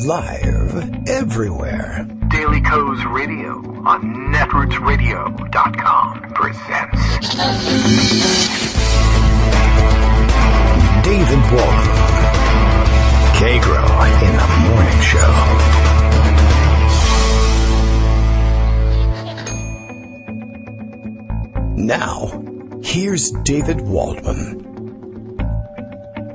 Live everywhere. Daily Co's Radio on netrootsradio.com presents David Waldman. Kagro in the Morning Show. Now, here's David Waldman.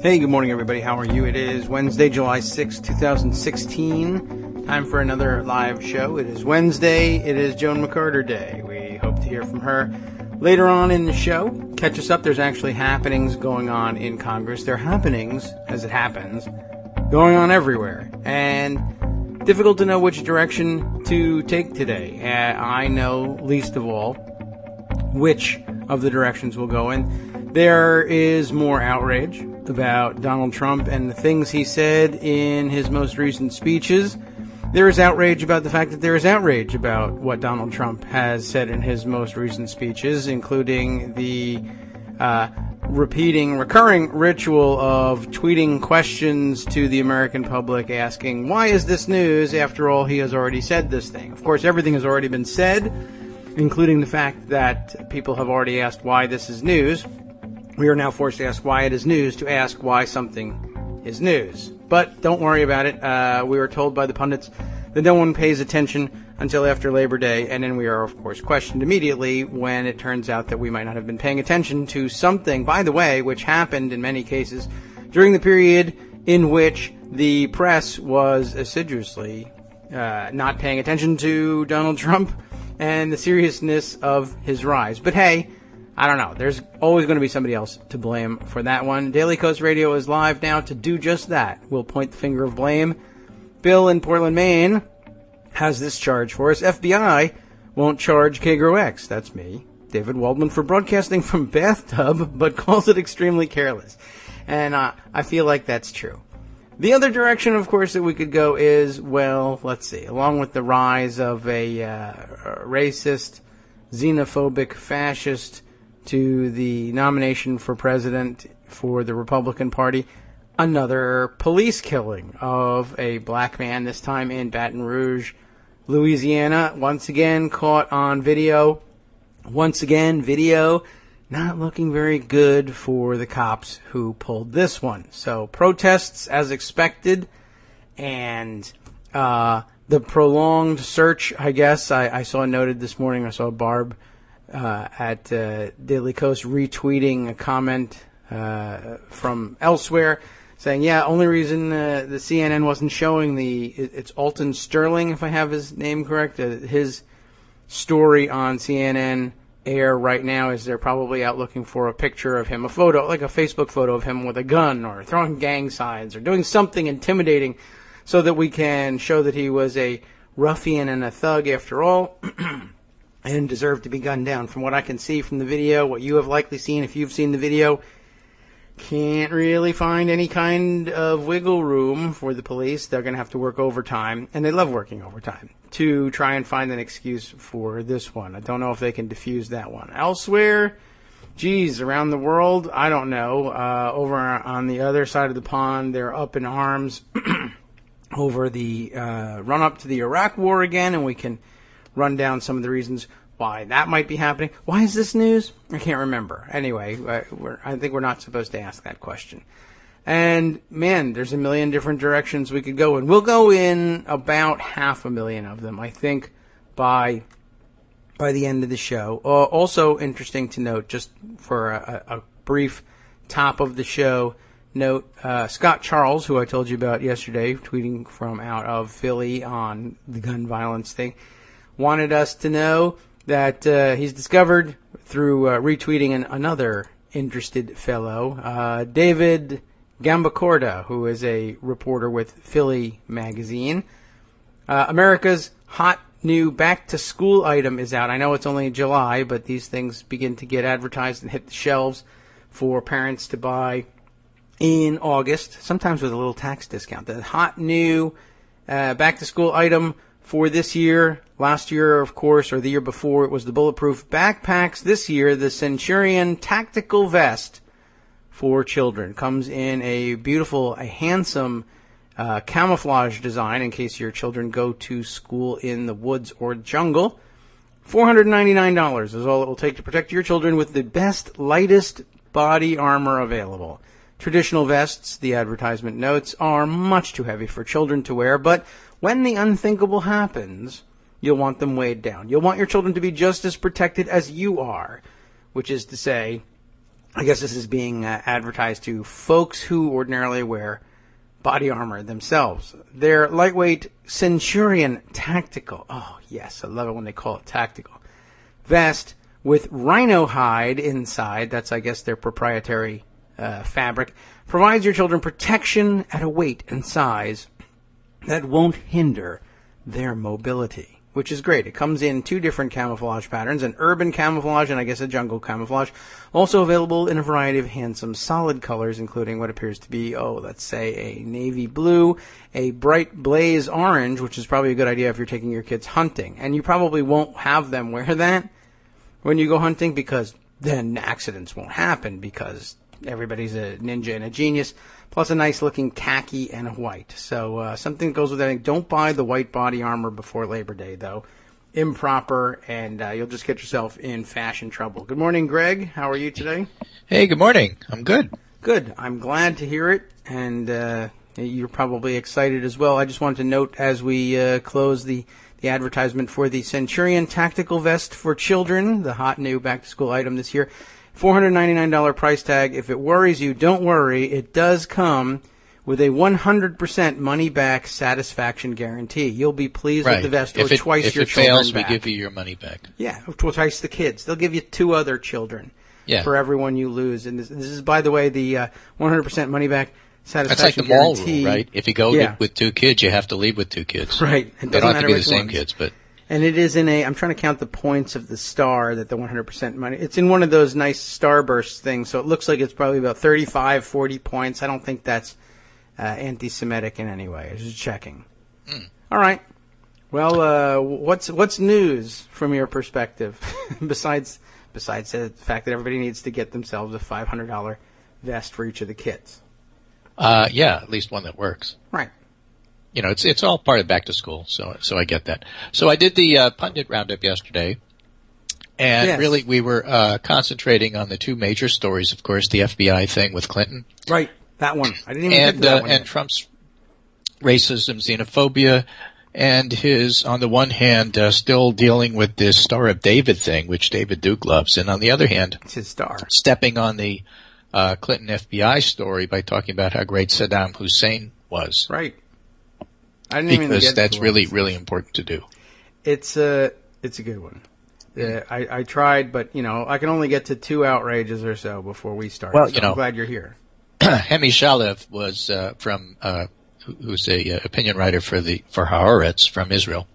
Hey, good morning, everybody. How are you? It is Wednesday, July 6, 2016. Time for another live show. It is Wednesday. It is Joan McCarter Day. We hope to hear from her later on in the show. Catch us up. There's actually happenings going on in Congress. There are happenings, as it happens, going on everywhere. And difficult to know which direction to take today. I know, least of all, which of the directions we'll go in. There is more outrage about Donald Trump and the things he said in his most recent speeches. There is outrage about the fact that there is outrage about what Donald Trump has said in his most recent speeches, including the recurring ritual of tweeting questions to the American public asking, why is this news? After all, he has already said this thing. Of course, everything has already been said, including the fact that people have already asked why this is news. We are now forced to ask why it is news to ask why something is news. But don't worry about it. We were told by the pundits that no one pays attention until after Labor Day, and then we are, of course, questioned immediately when it turns out that we might not have been paying attention to something, by the way, which happened in many cases during the period in which the press was assiduously not paying attention to Donald Trump and the seriousness of his rise. But hey, I don't know. There's always going to be somebody else to blame for that one. Daily Coast Radio is live now to do just that. We'll point the finger of blame. Bill in Portland, Maine, has this charge for us. FBI won't charge Kagro X. That's me, David Waldman, for broadcasting from bathtub, but calls it extremely careless. And I feel like that's true. The other direction, of course, that we could go is, well, let's see, along with the rise of a racist, xenophobic, fascist to the nomination for president for the Republican Party, another police killing of a black man, this time in Baton Rouge, Louisiana, once again caught on video. Once again, video not looking very good for the cops who pulled this one. So protests as expected, and the prolonged search, I guess. I saw noted this morning, I saw Barb at Daily Coast retweeting a comment from elsewhere saying, yeah, only reason the CNN wasn't showing it's Alton Sterling, if I have his name correct, his story on CNN air right now is they're probably out looking for a picture of him, a photo, like a Facebook photo of him with a gun or throwing gang signs or doing something intimidating so that we can show that he was a ruffian and a thug after all and deserved to be gunned down. From what I can see from the video, what you have likely seen if you've seen the video, can't really find any kind of wiggle room for the police. They're going to have to work overtime, and they love working overtime, to try and find an excuse for this one. I don't know if they can defuse that one. Elsewhere, geez, around the world, I don't know. Over on the other side of the pond, they're up in arms over the run-up to the Iraq War again, and we can run down some of the reasons why that might be happening. Why is this news? I can't remember. Anyway, I think we're not supposed to ask that question. And, man, there's a million different directions we could go in. We'll go in about 500,000 of them, I think, by the end of the show. Also interesting to note, just for a brief top of the show note, Scott Charles, who I told you about yesterday, tweeting from out of Philly on the gun violence thing, wanted us to know that he's discovered through retweeting another interested fellow, David Gambacorda, who is a reporter with Philly Magazine. America's hot new back-to-school item is out. I know it's only July, but these things begin to get advertised and hit the shelves for parents to buy in August, sometimes with a little tax discount. The hot new back-to-school item for this year. Last year, of course, or the year before, it was the bulletproof backpacks. This year, the Centurion tactical vest for children comes in a beautiful, a handsome camouflage design in case your children go to school in the woods or jungle. $499 is all it will take to protect your children with the best, lightest body armor available. Traditional vests, the advertisement notes, are much too heavy for children to wear, but when the unthinkable happens, you'll want them weighed down. You'll want your children to be just as protected as you are, which is to say, I guess this is being advertised to folks who ordinarily wear body armor themselves. Their lightweight Centurion Tactical, oh yes, I love it when they call it tactical, vest with rhino hide inside, that's I guess their proprietary fabric, provides your children protection at a weight and size that won't hinder their mobility, which is great. It comes in 2 different camouflage patterns, an urban camouflage and I guess a jungle camouflage, also available in a variety of handsome solid colors, including what appears to be, let's say a navy blue, a bright blaze orange, which is probably a good idea if you're taking your kids hunting. And you probably won't have them wear that when you go hunting because then accidents won't happen because everybody's a ninja and a genius, plus a nice looking khaki and a white. So something that goes with that. Don't buy the white body armor before Labor Day, though. Improper, and you'll just get yourself in fashion trouble. Good morning, Greg. How are you today? Hey, good morning. I'm good. Good. I'm glad to hear it, and you're probably excited as well. I just wanted to note as we close the advertisement for the Centurion Tactical Vest for Children, the hot new back-to-school item this year, $499 price tag. If it worries you, don't worry. It does come with a 100% money-back satisfaction guarantee. You'll be pleased with the vest or twice your children back. If it fails, we give you your money back. Yeah, twice the kids. They'll give you 2 other children for everyone you lose. And this is, by the way, the 100% money-back satisfaction guarantee. That's like the mall rule, right? If you go with 2 kids, you have to leave with 2 kids. Right. They don't have to be the same kids, but... And it is in I'm trying to count the points of the star that the 100% money, it's in one of those nice starburst things, so it looks like it's probably about 35, 40 points. I don't think that's anti-Semitic in any way. I was just checking. All right. Well, what's news from your perspective, besides the fact that everybody needs to get themselves a $500 vest for each of the kids? At least one that works. Right. You know, it's all part of back to school, so I get that. So I did the pundit roundup yesterday, and really we were concentrating on the 2 major stories. Of course, the FBI thing with Clinton, right? That one I didn't even get to that one. And Trump's racism, xenophobia, and his on the one hand still dealing with this Star of David thing, which David Duke loves, and on the other hand, it's his star, stepping on the Clinton FBI story by talking about how great Saddam Hussein was. Right. I didn't even get that's really, really important to do. It's a good one. I tried, but I can only get to 2 outrages or so before we start. Well, I'm glad you're here. Hemi Shalev was who's a opinion writer for Haaretz from Israel.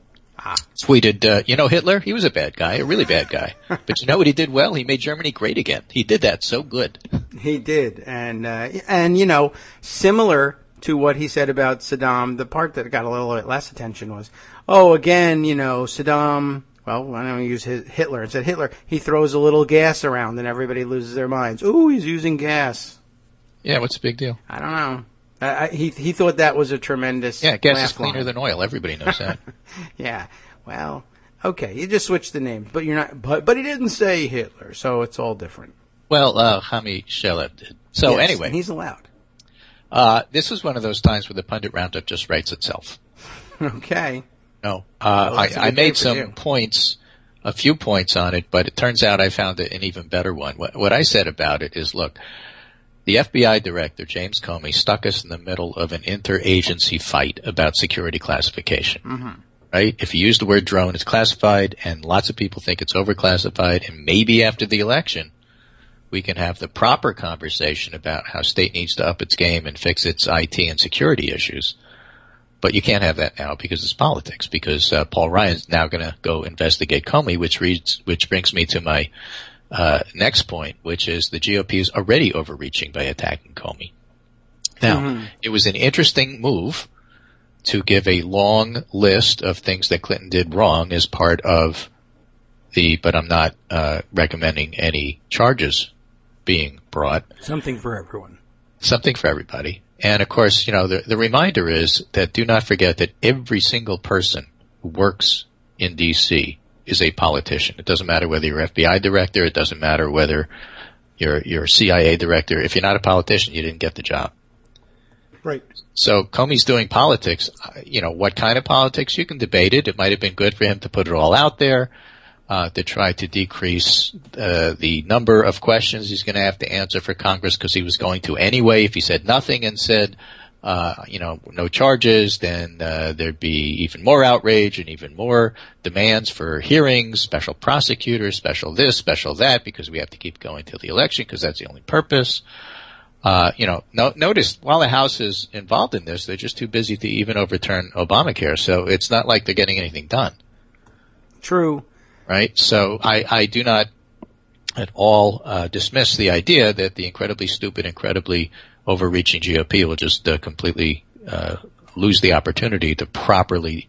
Tweeted, Hitler, he was a bad guy, a really bad guy. But you know what he did well? He made Germany great again. He did that so good. He did, and similar to what he said about Saddam, the part that got a little bit less attention was, Saddam, well, why don't we use Hitler? It said Hitler, he throws a little gas around and everybody loses their minds. Ooh, he's using gas. Yeah, what's the big deal? I don't know. He thought that was a tremendous gas is cleaner than oil. Everybody knows that. Yeah, well, okay, you just switched the names, but you're not, but he didn't say Hitler, so it's all different. Well, Hami Shalev did. So yes, anyway. He's allowed. This is one of those times where the pundit roundup just writes itself. Okay. No, I made some points, a few points on it, but it turns out I found an even better one. What I said about it is, look, the FBI director, James Comey, stuck us in the middle of an interagency fight about security classification. Mm-hmm. Right? If you use the word drone, it's classified, and lots of people think it's overclassified, and maybe after the election, we can have the proper conversation about how state needs to up its game and fix its IT and security issues. But you can't have that now because it's politics, because Paul Ryan's now going to go investigate Comey, which brings me to my next point, which is the GOP is already overreaching by attacking Comey. Now, It was an interesting move to give a long list of things that Clinton did wrong as part of but I'm not recommending any charges being brought. Something for everyone. Something for everybody. And of course, the reminder is that do not forget that every single person who works in D.C. is a politician. It doesn't matter whether you're FBI director. It doesn't matter whether you're CIA director. If you're not a politician, you didn't get the job. Right. So Comey's doing politics. What kind of politics? You can debate it. It might have been good for him to put it all out there, to try to decrease the number of questions he's going to have to answer for Congress, because he was going to anyway. If he said nothing and said, no charges, then there'd be even more outrage and even more demands for hearings, special prosecutors, special this, special that, because we have to keep going till the election because that's the only purpose. Notice while the House is involved in this, they're just too busy to even overturn Obamacare. So it's not like they're getting anything done. True. Right? So I do not at all dismiss the idea that the incredibly stupid, incredibly overreaching GOP will just completely lose the opportunity to properly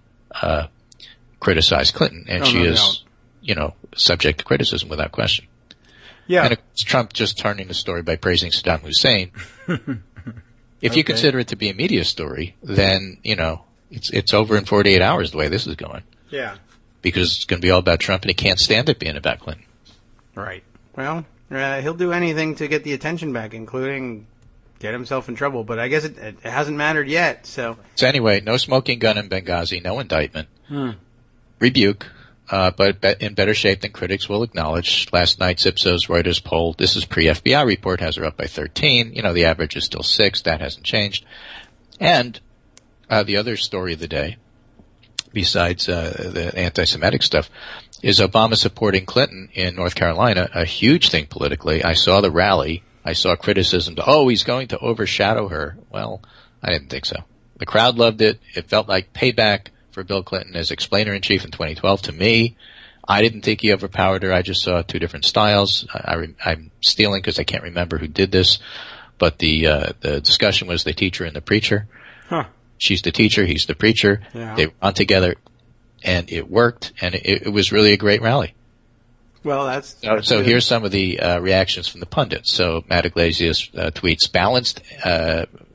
criticize Clinton. And she is, subject to criticism without question. Yeah. And it's Trump just turning the story by praising Saddam Hussein. If you consider it to be a media story, then, it's over in 48 hours the way this is going. Yeah. Because it's going to be all about Trump, and he can't stand it being about Clinton. Right. Well, he'll do anything to get the attention back, including get himself in trouble. But I guess it hasn't mattered yet. So anyway, no smoking gun in Benghazi, no indictment. Rebuke, but in better shape than critics will acknowledge. Last night's Ipsos Reuters poll, this is pre-FBI report, has her up by 13. The average is still 6. That hasn't changed. And the other story of the day, besides the anti-Semitic stuff, is Obama supporting Clinton in North Carolina, a huge thing politically. I saw the rally. I saw criticism he's going to overshadow her. Well, I didn't think so. The crowd loved it. It felt like payback for Bill Clinton as explainer-in-chief in 2012 to me. I didn't think he overpowered her. I just saw two different styles. I'm stealing because I can't remember who did this, but the discussion was the teacher and the preacher. Huh. She's the teacher, he's the preacher. Yeah. They were on together, and it worked, and it was really a great rally. Well, that's so here's some of the reactions from the pundits. So Matt Iglesias tweets, balanced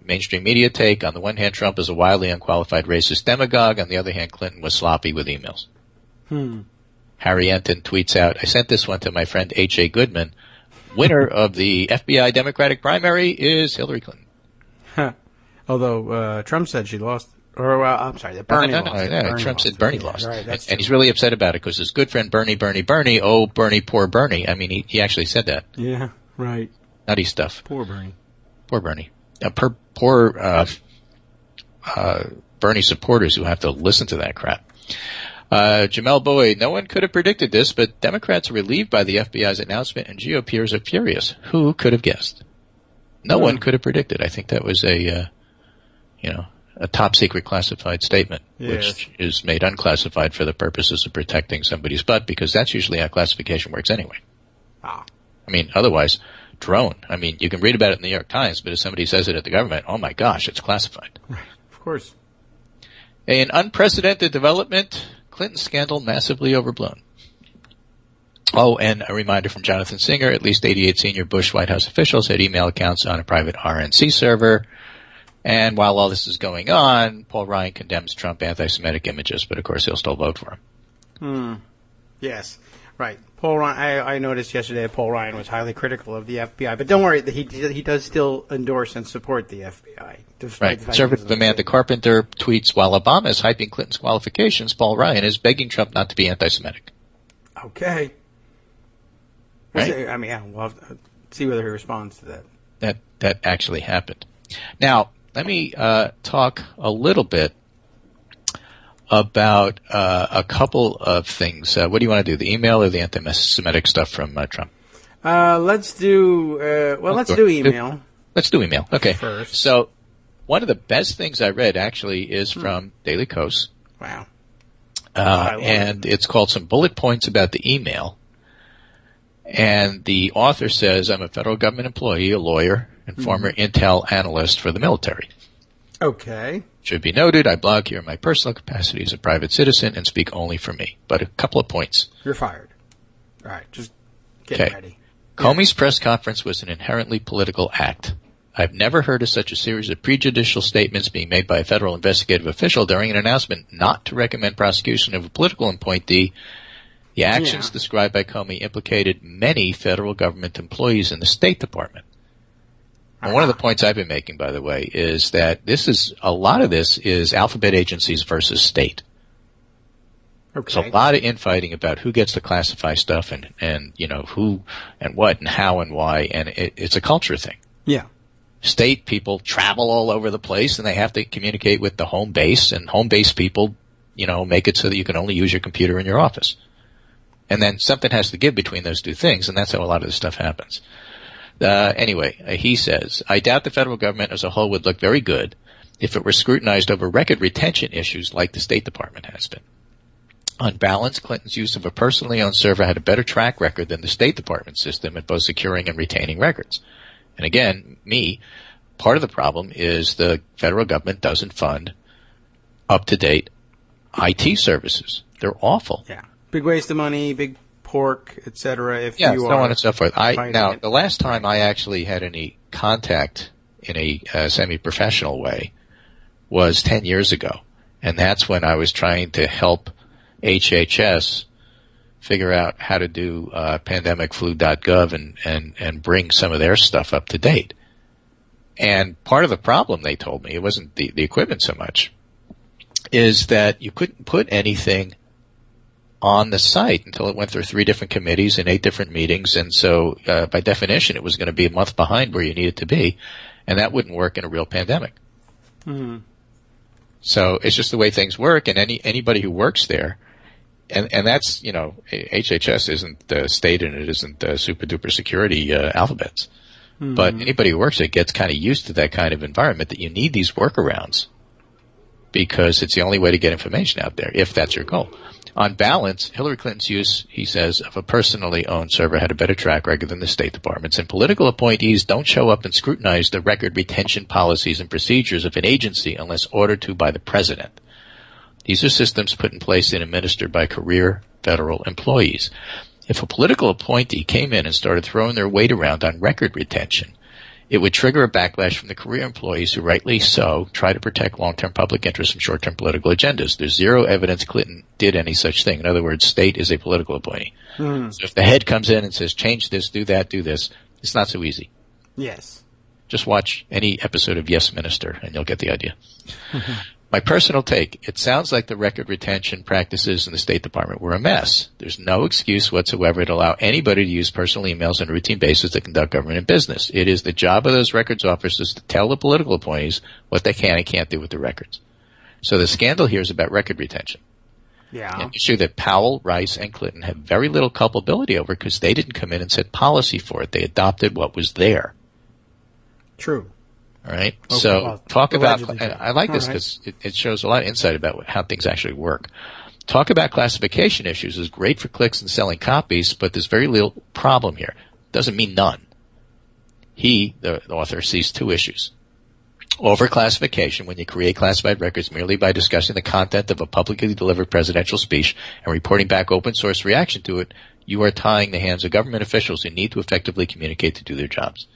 mainstream media take. On the one hand, Trump is a wildly unqualified racist demagogue. On the other hand, Clinton was sloppy with emails. Harry Enton tweets out, I sent this one to my friend H.A. Goodman. Winner of the FBI Democratic primary is Hillary Clinton. Although Trump said she lost. Or, I'm sorry, that Bernie lost. Bernie Trump said Bernie lost. Right, and he's really upset about it because his good friend Bernie, oh, Bernie, poor Bernie. I mean, he actually said that. Yeah, right. Nutty stuff. Poor Bernie. Poor Bernie. Poor Bernie supporters who have to listen to that crap. Jamel Boyd, no one could have predicted this, but Democrats are relieved by the FBI's announcement and GOPers are furious. Who could have guessed? No one could have predicted. I think that was a top secret classified statement, which is made unclassified for the purposes of protecting somebody's butt, because that's usually how classification works anyway. I mean, otherwise, drone. I mean, you can read about it in the New York Times, but if somebody says it at the government, oh my gosh, it's classified. Right, of course. An unprecedented development, Clinton scandal massively overblown. Oh, and a reminder from Jonathan Singer, at least 88 senior Bush White House officials had email accounts on a private RNC server. And while all this is going on, Paul Ryan condemns Trump anti-Semitic images, but of course he'll still vote for him. Yes, right. Paul Ryan. I noticed yesterday that Paul Ryan was highly critical of the FBI, but don't worry, he does still endorse and support the FBI. Right. Conservative Amanda Carpenter tweets, while Obama is hyping Clinton's qualifications, Paul Ryan is begging Trump not to be anti-Semitic. Okay. Right? I mean, we'll have to see whether he responds to that. That actually happened. Now, let me talk a little bit about a couple of things. What do you want to do, the email or the anti-Semitic stuff from Trump? Let's do email. Let's do email. Okay. First. So one of the best things I read actually is from Daily Kos. Wow. And it's called Some Bullet Points About the Email. And the author says, I'm a federal government employee, a lawyer, and former intel analyst for the military. Okay. Should be noted, I blog here in my personal capacity as a private citizen and speak only for me. But a couple of points. You're fired. All right, just get ready. Comey's press conference was an inherently political act. I've never heard of such a series of prejudicial statements being made by a federal investigative official during an announcement not to recommend prosecution of a political appointee. The actions described by Comey implicated many federal government employees in the State Department. And one of the points I've been making, by the way, is that a lot of this is alphabet agencies versus state. Okay. There's a lot of infighting about who gets to classify stuff and who and what and how and why, and it's a culture thing. Yeah. State people travel all over the place and they have to communicate with the home base, and home base people, make it so that you can only use your computer in your office. And then something has to give between those two things, and that's how a lot of this stuff happens. Anyway, he says, I doubt the federal government as a whole would look very good if it were scrutinized over record retention issues like the State Department has been. On balance, Clinton's use of a personally owned server had a better track record than the State Department system at both securing and retaining records. And again, part of the problem is the federal government doesn't fund up-to-date IT services. They're awful. Yeah. Big waste of money, big pork, etc. So on and so forth. The last time I actually had any contact in a semi-professional way was 10 years ago. And that's when I was trying to help HHS figure out how to do pandemicflu.gov and bring some of their stuff up to date. And part of the problem, they told me, it wasn't the equipment so much, is that you couldn't put anything on the site until it went through 3 different committees and 8 different meetings. And so by definition, it was going to be a month behind where you needed to be. And that wouldn't work in a real pandemic. Mm-hmm. So it's just the way things work. And anybody who works there, and that's, HHS isn't state and it isn't super duper security alphabets. Mm-hmm. But anybody who works there gets kind of used to that kind of environment, that you need these workarounds because it's the only way to get information out there, if that's your goal. On balance, Hillary Clinton's use, he says, of a personally owned server had a better track record than the State Department's, and political appointees don't show up and scrutinize the record retention policies and procedures of an agency unless ordered to by the president. These are systems put in place and administered by career federal employees. If a political appointee came in and started throwing their weight around on record retention, it would trigger a backlash from the career employees who, rightly so, try to protect long-term public interest from short-term political agendas. There's zero evidence Clinton did any such thing. In other words, state is a political appointee. Mm. So if the head comes in and says, change this, do that, do this, it's not so easy. Yes. Just watch any episode of Yes, Minister, and you'll get the idea. My personal take, it sounds like the record retention practices in the State Department were a mess. There's no excuse whatsoever to allow anybody to use personal emails on a routine basis to conduct government business. It is the job of those records officers to tell the political appointees what they can and can't do with the records. So the scandal here is about record retention. Yeah. An issue that Powell, Rice, and Clinton have very little culpability over because they didn't come in and set policy for it. They adopted what was there. True. All right. Okay, so talk about, and I like this because it shows a lot of insight about how things actually work. Talk about classification issues is great for clicks and selling copies, but there's very little problem here. Doesn't mean none. He, the author, sees 2 issues. Overclassification, when you create classified records merely by discussing the content of a publicly delivered presidential speech and reporting back open source reaction to it, you are tying the hands of government officials who need to effectively communicate to do their jobs.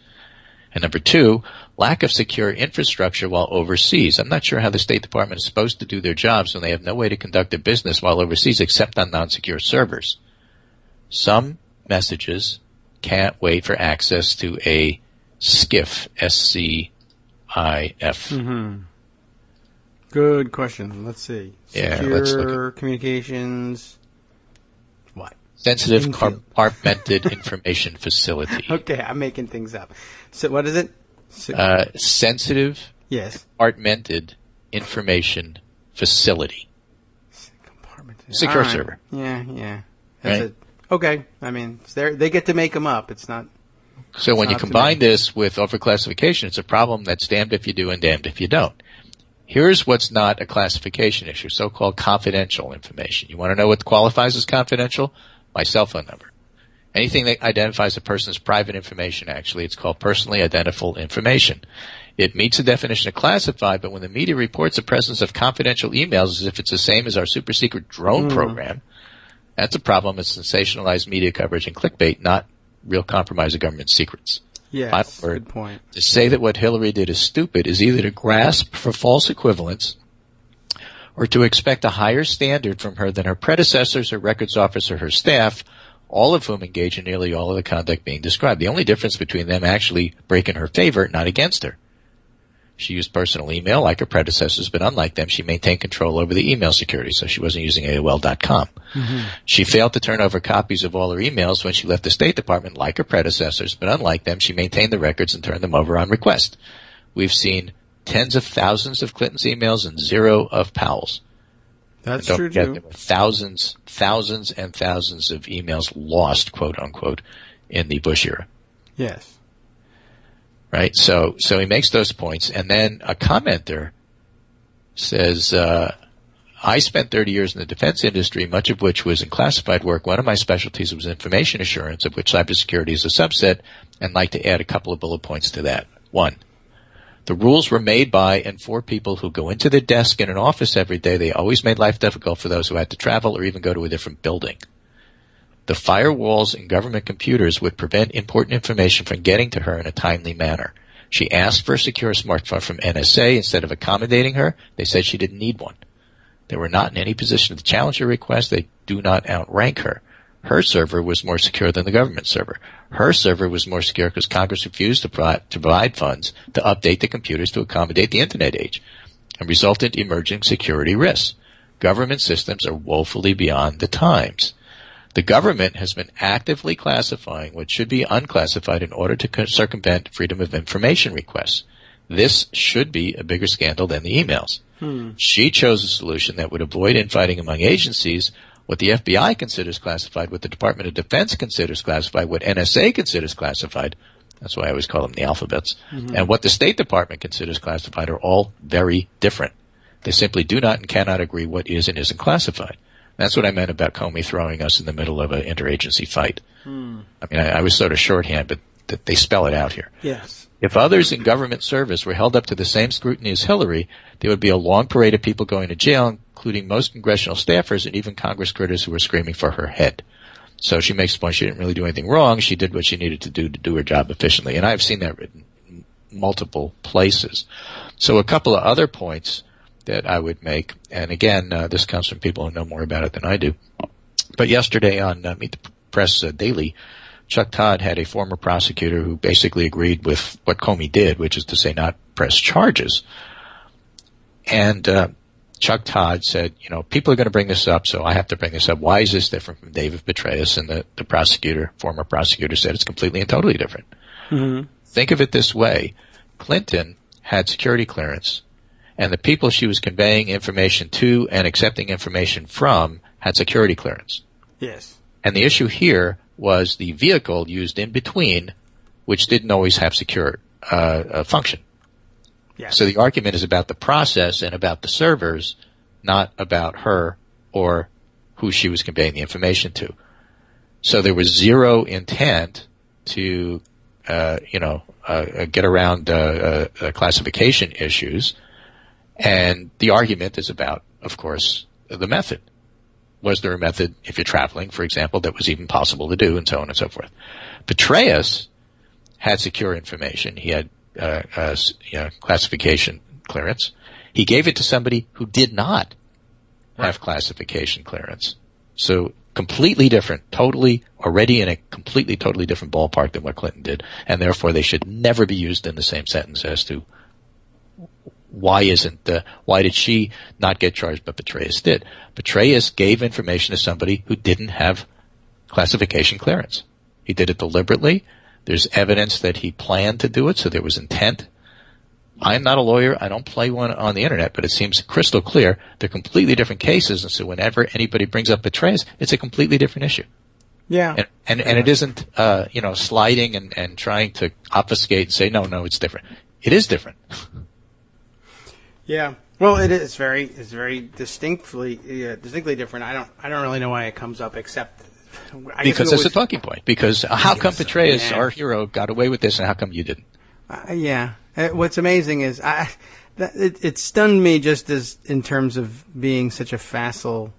And number 2, lack of secure infrastructure while overseas. I'm not sure how the State Department is supposed to do their jobs when they have no way to conduct their business while overseas except on non-secure servers. Some messages can't wait for access to a SCIF, S-C-I-F. Mm-hmm. Good question. Let's see. Secure communications. What? Sensitive compartmented information facility. Okay, I'm making things up. So what is it? Sensitive, compartmented information facility. Secure server. Yeah. Right? Okay, I mean, they get to make them up. It's not. So when you combine this with overclassification, it's a problem that's damned if you do and damned if you don't. Here's what's not a classification issue, so-called confidential information. You want to know what qualifies as confidential? My cell phone number. Anything that identifies a person's private information, actually, it's called personally identifiable information. It meets the definition of classified, but when the media reports the presence of confidential emails as if it's the same as our super secret drone program, that's a problem with sensationalized media coverage and clickbait, not real compromise of government secrets. Yes, Final word. good point. To say that what Hillary did is stupid is either to grasp for false equivalence or to expect a higher standard from her than her predecessors, her records officer, her staff, all of whom engage in nearly all of the conduct being described. The only difference between them actually break in her favor, not against her. She used personal email like her predecessors, but unlike them, she maintained control over the email security, so she wasn't using AOL.com. Mm-hmm. She failed to turn over copies of all her emails when she left the State Department like her predecessors, but unlike them, she maintained the records and turned them over on request. We've seen tens of thousands of Clinton's emails and 0 of Powell's. That's true, too. There were thousands and thousands of emails lost, quote unquote, in the Bush era. Yes. Right? So he makes those points, and then a commenter says, I spent 30 years in the defense industry, much of which was in classified work. One of my specialties was information assurance, of which cybersecurity is a subset, and like to add a couple of bullet points to that. 1. The rules were made by and for people who go into the desk in an office every day. They always made life difficult for those who had to travel or even go to a different building. The firewalls in government computers would prevent important information from getting to her in a timely manner. She asked for a secure smartphone from NSA. Instead of accommodating her, they said she didn't need one. They were not in any position to challenge her request. They do not outrank her. Her server was more secure than the government server. Her server was more secure because Congress refused to provide funds to update the computers to accommodate the Internet age and resulted in emerging security risks. Government systems are woefully beyond the times. The government has been actively classifying what should be unclassified in order to circumvent freedom of information requests. This should be a bigger scandal than the emails. She chose a solution that would avoid infighting among agencies. What the FBI considers classified, what the Department of Defense considers classified, what NSA considers classified, that's why I always call them the alphabets, and what the State Department considers classified are all very different. They simply do not and cannot agree what is and isn't classified. That's what I meant about Comey throwing us in the middle of an interagency fight. I mean, I was sort of shorthand, but they spell it out here. Yes. If others in government service were held up to the same scrutiny as Hillary, there would be a long parade of people going to jail, including most congressional staffers and even Congress critters who were screaming for her head. So she makes the point she didn't really do anything wrong. She did what she needed to do her job efficiently. And I've seen that written in multiple places. So a couple of other points that I would make, and again, this comes from people who know more about it than I do. But yesterday on Meet the Press Daily, Chuck Todd had a former prosecutor who basically agreed with what Comey did, which is to say not press charges. And Chuck Todd said, people are going to bring this up, so I have to bring this up. Why is this different from David Petraeus? And the prosecutor, former prosecutor, said it's completely and totally different. Mm-hmm. Think of it this way. Clinton had security clearance, and the people she was conveying information to and accepting information from had security clearance. Yes. And the issue here was the vehicle used in between, which didn't always have secure function. Yes. So the argument is about the process and about the servers, not about her or who she was conveying the information to. So there was zero intent to, get around classification issues. And the argument is about, of course, the method. Was there a method, if you're traveling, for example, that was even possible to do, and so on and so forth? Petraeus had secure information. He had classification clearance. He gave it to somebody who did not have classification clearance. So completely different, totally already in a completely, totally different ballpark than what Clinton did, and therefore they should never be used in the same sentence as to why did she not get charged, but Petraeus did. Petraeus gave information to somebody who didn't have classification clearance. He did it deliberately. There's evidence that he planned to do it, so there was intent. I'm not a lawyer. I don't play one on the internet, but it seems crystal clear. They're completely different cases, and so whenever anybody brings up Petraeus, it's a completely different issue. Yeah. And it isn't, sliding and trying to obfuscate and say, no, it's different. It is different. Yeah. Well, it's very distinctly different. I don't really know why it comes up except because it's a talking point. Because how come Petraeus, our hero, got away with this, and how come you didn't? Yeah. What's amazing is it stunned me just as in terms of being such a facile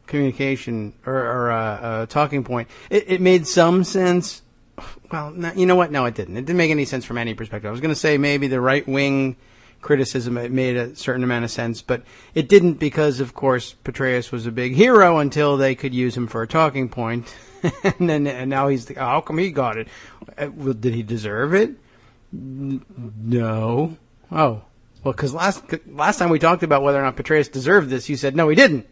communication or a talking point. It made some sense Well, no, you know what? No, it didn't. It didn't make any sense from any perspective. I was going to say maybe the right-wing criticism made a certain amount of sense, but it didn't because, of course, Petraeus was a big hero until they could use him for a talking point. and now how come he got it? Well, did he deserve it? No. Oh. Well, because last time we talked about whether or not Petraeus deserved this, you said, no, he didn't.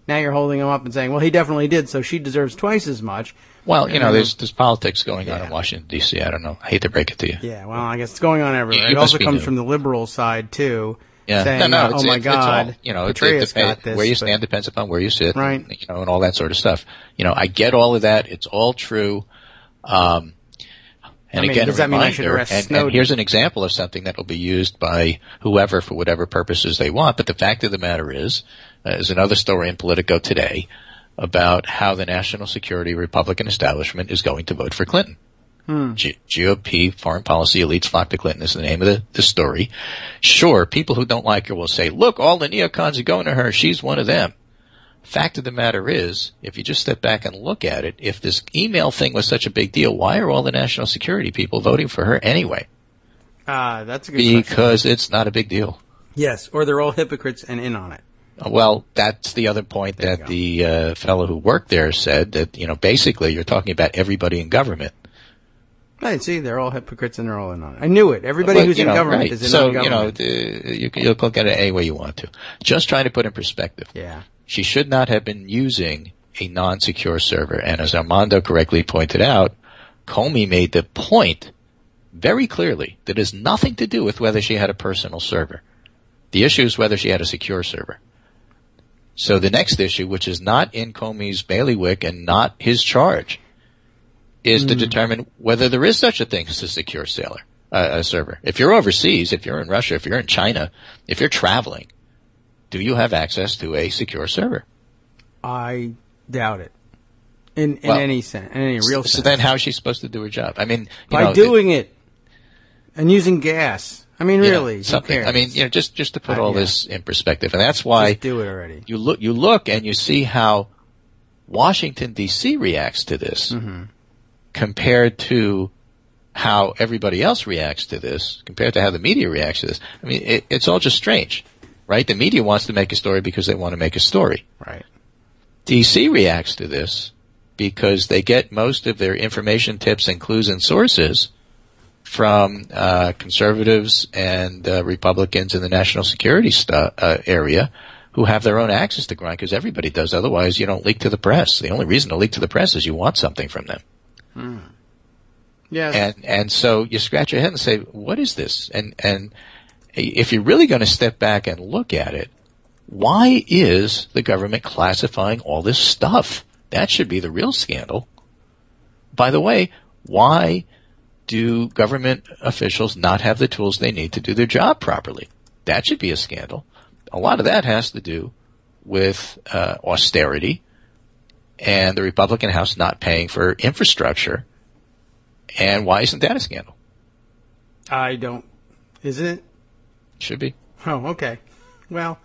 Now you're holding him up and saying, well, he definitely did, so she deserves twice as much. Well, there's politics going on in Washington, D.C. I don't know. I hate to break it to you. Yeah, well, I guess it's going on everywhere. It also comes from the liberal side, too. Yeah. Saying, oh my God, Petraeus got this. Where you stand depends upon where you sit, right? And all that sort of stuff. I get all of that. It's all true. Again, does that mean I should arrest Snowden? And here's an example of something that will be used by whoever for whatever purposes they want. But the fact of the matter is another story in Politico today about how the national security Republican establishment is going to vote for Clinton. GOP foreign policy elites flock to Clinton is the name of the story. Sure, people who don't like her will say, look, all the neocons are going to her. She's one of them. Fact of the matter is, if you just step back and look at it, if this email thing was such a big deal, why are all the national security people voting for her anyway? That's a good question. Because it's not a big deal. Yes, or they're all hypocrites and in on it. Well, that's the other point that the fellow who worked there said, that, basically you're talking about everybody in government. Right, see, they're all hypocrites and they're all in on it. I knew it. Everybody who's in government is in on government. You'll look at it any way you want to. Just trying to put in perspective. Yeah. She should not have been using a non-secure server. And as Armando correctly pointed out, Comey made the point very clearly that it has nothing to do with whether she had a personal server. The issue is whether she had a secure server. So the next issue, which is not in Comey's bailiwick and not his charge, is to determine whether there is such a thing as a secure server. If you're overseas, if you're in Russia, if you're in China, if you're traveling, do you have access to a secure server? I doubt it. In any sense, in any real sense. So then how is she supposed to do her job? I mean, by doing it and using gas. I mean, really, who cares? I mean, just to put all this in perspective, and that's why just do it already. You look and you see how Washington D.C. reacts to this compared to how everybody else reacts to this, compared to how the media reacts to this. I mean, it's all just strange, right? The media wants to make a story because they want to make a story, right? D.C. reacts to this because they get most of their information, tips, and clues and sources from conservatives and Republicans in the national security area who have their own access to grind, because everybody does. Otherwise, you don't leak to the press. The only reason to leak to the press is you want something from them. Yes. And so you scratch your head and say, what is this? And if you're really going to step back and look at it, why is the government classifying all this stuff? That should be the real scandal. By the way, why do government officials not have the tools they need to do their job properly? That should be a scandal. A lot of that has to do with austerity and the Republican House not paying for infrastructure. And why isn't that a scandal? Is it? Should be. Oh, okay. Well,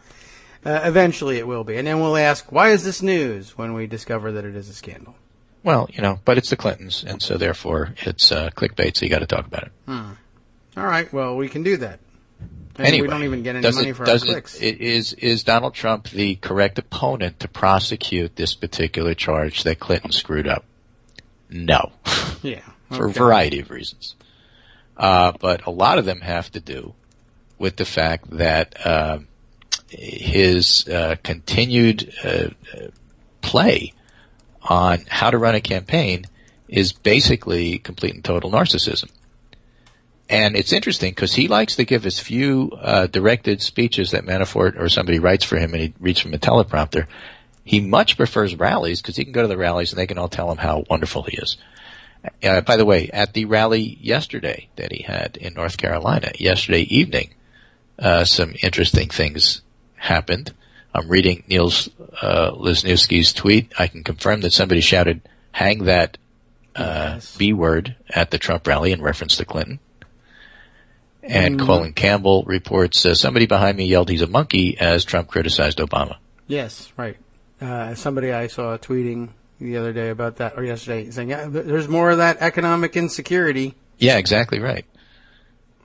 eventually it will be. And then we'll ask, why is this news, when we discover that it is a scandal? Well, but it's the Clintons, and so therefore it's clickbait, so you got to talk about it. All right, well, we can do that. And anyway, we don't even get any money for our clicks. Is Donald Trump the correct opponent to prosecute this particular charge that Clinton screwed up? No. Yeah. Okay. For a variety of reasons. But a lot of them have to do with the fact that his continued play on how to run a campaign is basically complete and total narcissism. And it's interesting because he likes to give as few directed speeches that Manafort or somebody writes for him and he reads from a teleprompter. He much prefers rallies because he can go to the rallies and they can all tell him how wonderful he is. By the way, at the rally yesterday that he had in North Carolina, yesterday evening, some interesting things happened. I'm reading Niels Lesniewski's tweet. I can confirm that somebody shouted, hang that B word at the Trump rally in reference to Clinton. And Colin Campbell reports, somebody behind me yelled he's a monkey as Trump criticized Obama. Yes, right. Somebody I saw tweeting the other day about that, or yesterday, saying, yeah, there's more of that economic insecurity. Yeah, exactly right.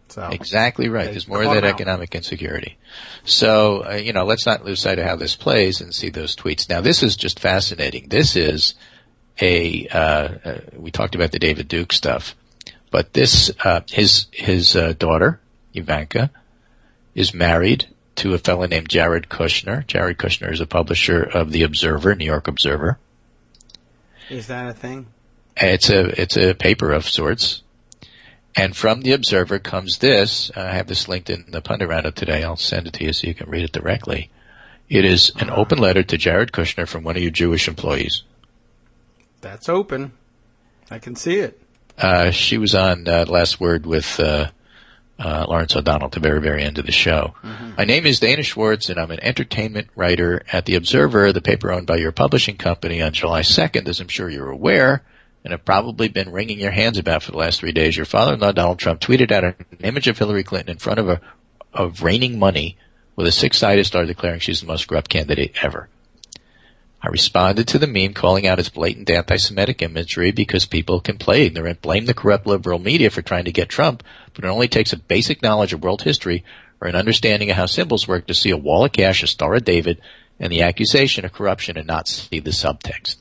So exactly right. There's more of that economic insecurity. So, let's not lose sight of how this plays and see those tweets. Now, this is just fascinating. This is we talked about the David Duke stuff, but this, his daughter, Ivanka, is married to a fellow named Jared Kushner. Jared Kushner is a publisher of The Observer, New York Observer. Is that a thing? It's a paper of sorts. And from The Observer comes this. I have this linked in the pundit roundup today. I'll send it to you so you can read it directly. It is an open letter to Jared Kushner from one of your Jewish employees. That's open. I can see it. She was on Last Word with Lawrence O'Donnell at the very, very end of the show. Mm-hmm. My name is Dana Schwartz, and I'm an entertainment writer at The Observer, the paper owned by your publishing company. On July 2nd, as I'm sure you're aware, and have probably been wringing your hands about for the last 3 days, your father-in-law, Donald Trump, tweeted out an image of Hillary Clinton in front of raining money with a six-sided star declaring she's the most corrupt candidate ever. I responded to the meme calling out its blatant anti-Semitic imagery because people can play ignorant, blame the corrupt liberal media for trying to get Trump, but it only takes a basic knowledge of world history or an understanding of how symbols work to see a wall of cash, a Star of David, and the accusation of corruption and not see the subtext.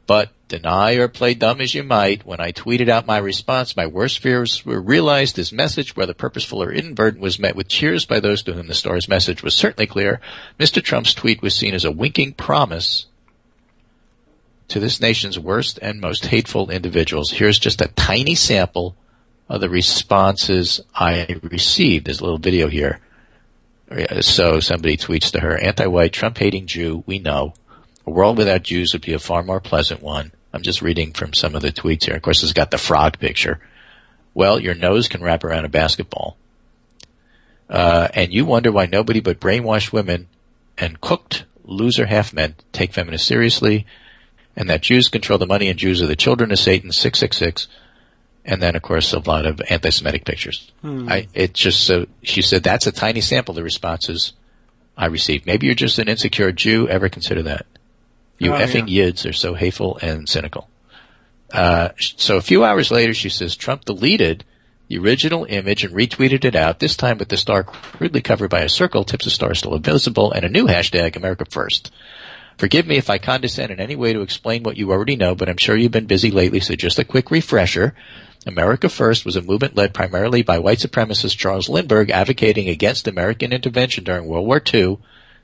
But deny or play dumb as you might, when I tweeted out my response, my worst fears were realized. This message, whether purposeful or inadvertent, was met with cheers by those to whom the star's message was certainly clear. Mr. Trump's tweet was seen as a winking promise to this nation's worst and most hateful individuals. Here's just a tiny sample of the responses I received. There's a little video here. So somebody tweets to her, anti-white, Trump-hating Jew, we know. A world without Jews would be a far more pleasant one. I'm just reading from some of the tweets here. Of course, it's got the frog picture. Well, your nose can wrap around a basketball. And you wonder why nobody but brainwashed women and cooked loser half-men take feminists seriously, and that Jews control the money and Jews are the children of Satan, 666. And then, of course, a lot of anti-Semitic pictures. She said, that's a tiny sample of the responses I received. Maybe you're just an insecure Jew. Ever consider that? You Yids are so hateful and cynical. So a few hours later, she says, Trump deleted the original image and retweeted it out, this time with the star crudely covered by a circle, tips of star still invisible, and a new hashtag, America First. Forgive me if I condescend in any way to explain what you already know, but I'm sure you've been busy lately, so just a quick refresher. America First was a movement led primarily by white supremacist Charles Lindbergh advocating against American intervention during World War II.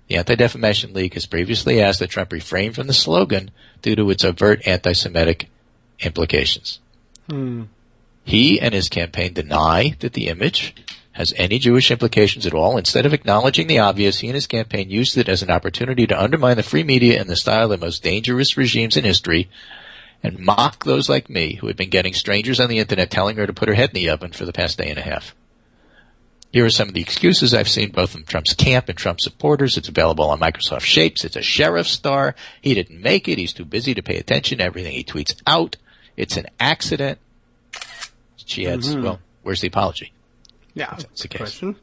The Anti-Defamation League has previously asked that Trump refrain from the slogan due to its overt anti-Semitic implications. He and his campaign deny that the image has any Jewish implications at all. Instead of acknowledging the obvious, he and his campaign used it as an opportunity to undermine the free media in the style of the most dangerous regimes in history and mock those like me who had been getting strangers on the internet telling her to put her head in the oven for the past day and a half. Here are some of the excuses I've seen both from Trump's camp and Trump supporters. It's available on Microsoft Shapes. It's a sheriff star. He didn't make it. He's too busy to pay attention to everything he tweets out. It's an accident. She adds, well, where's the apology? Yeah, that's the case. Question.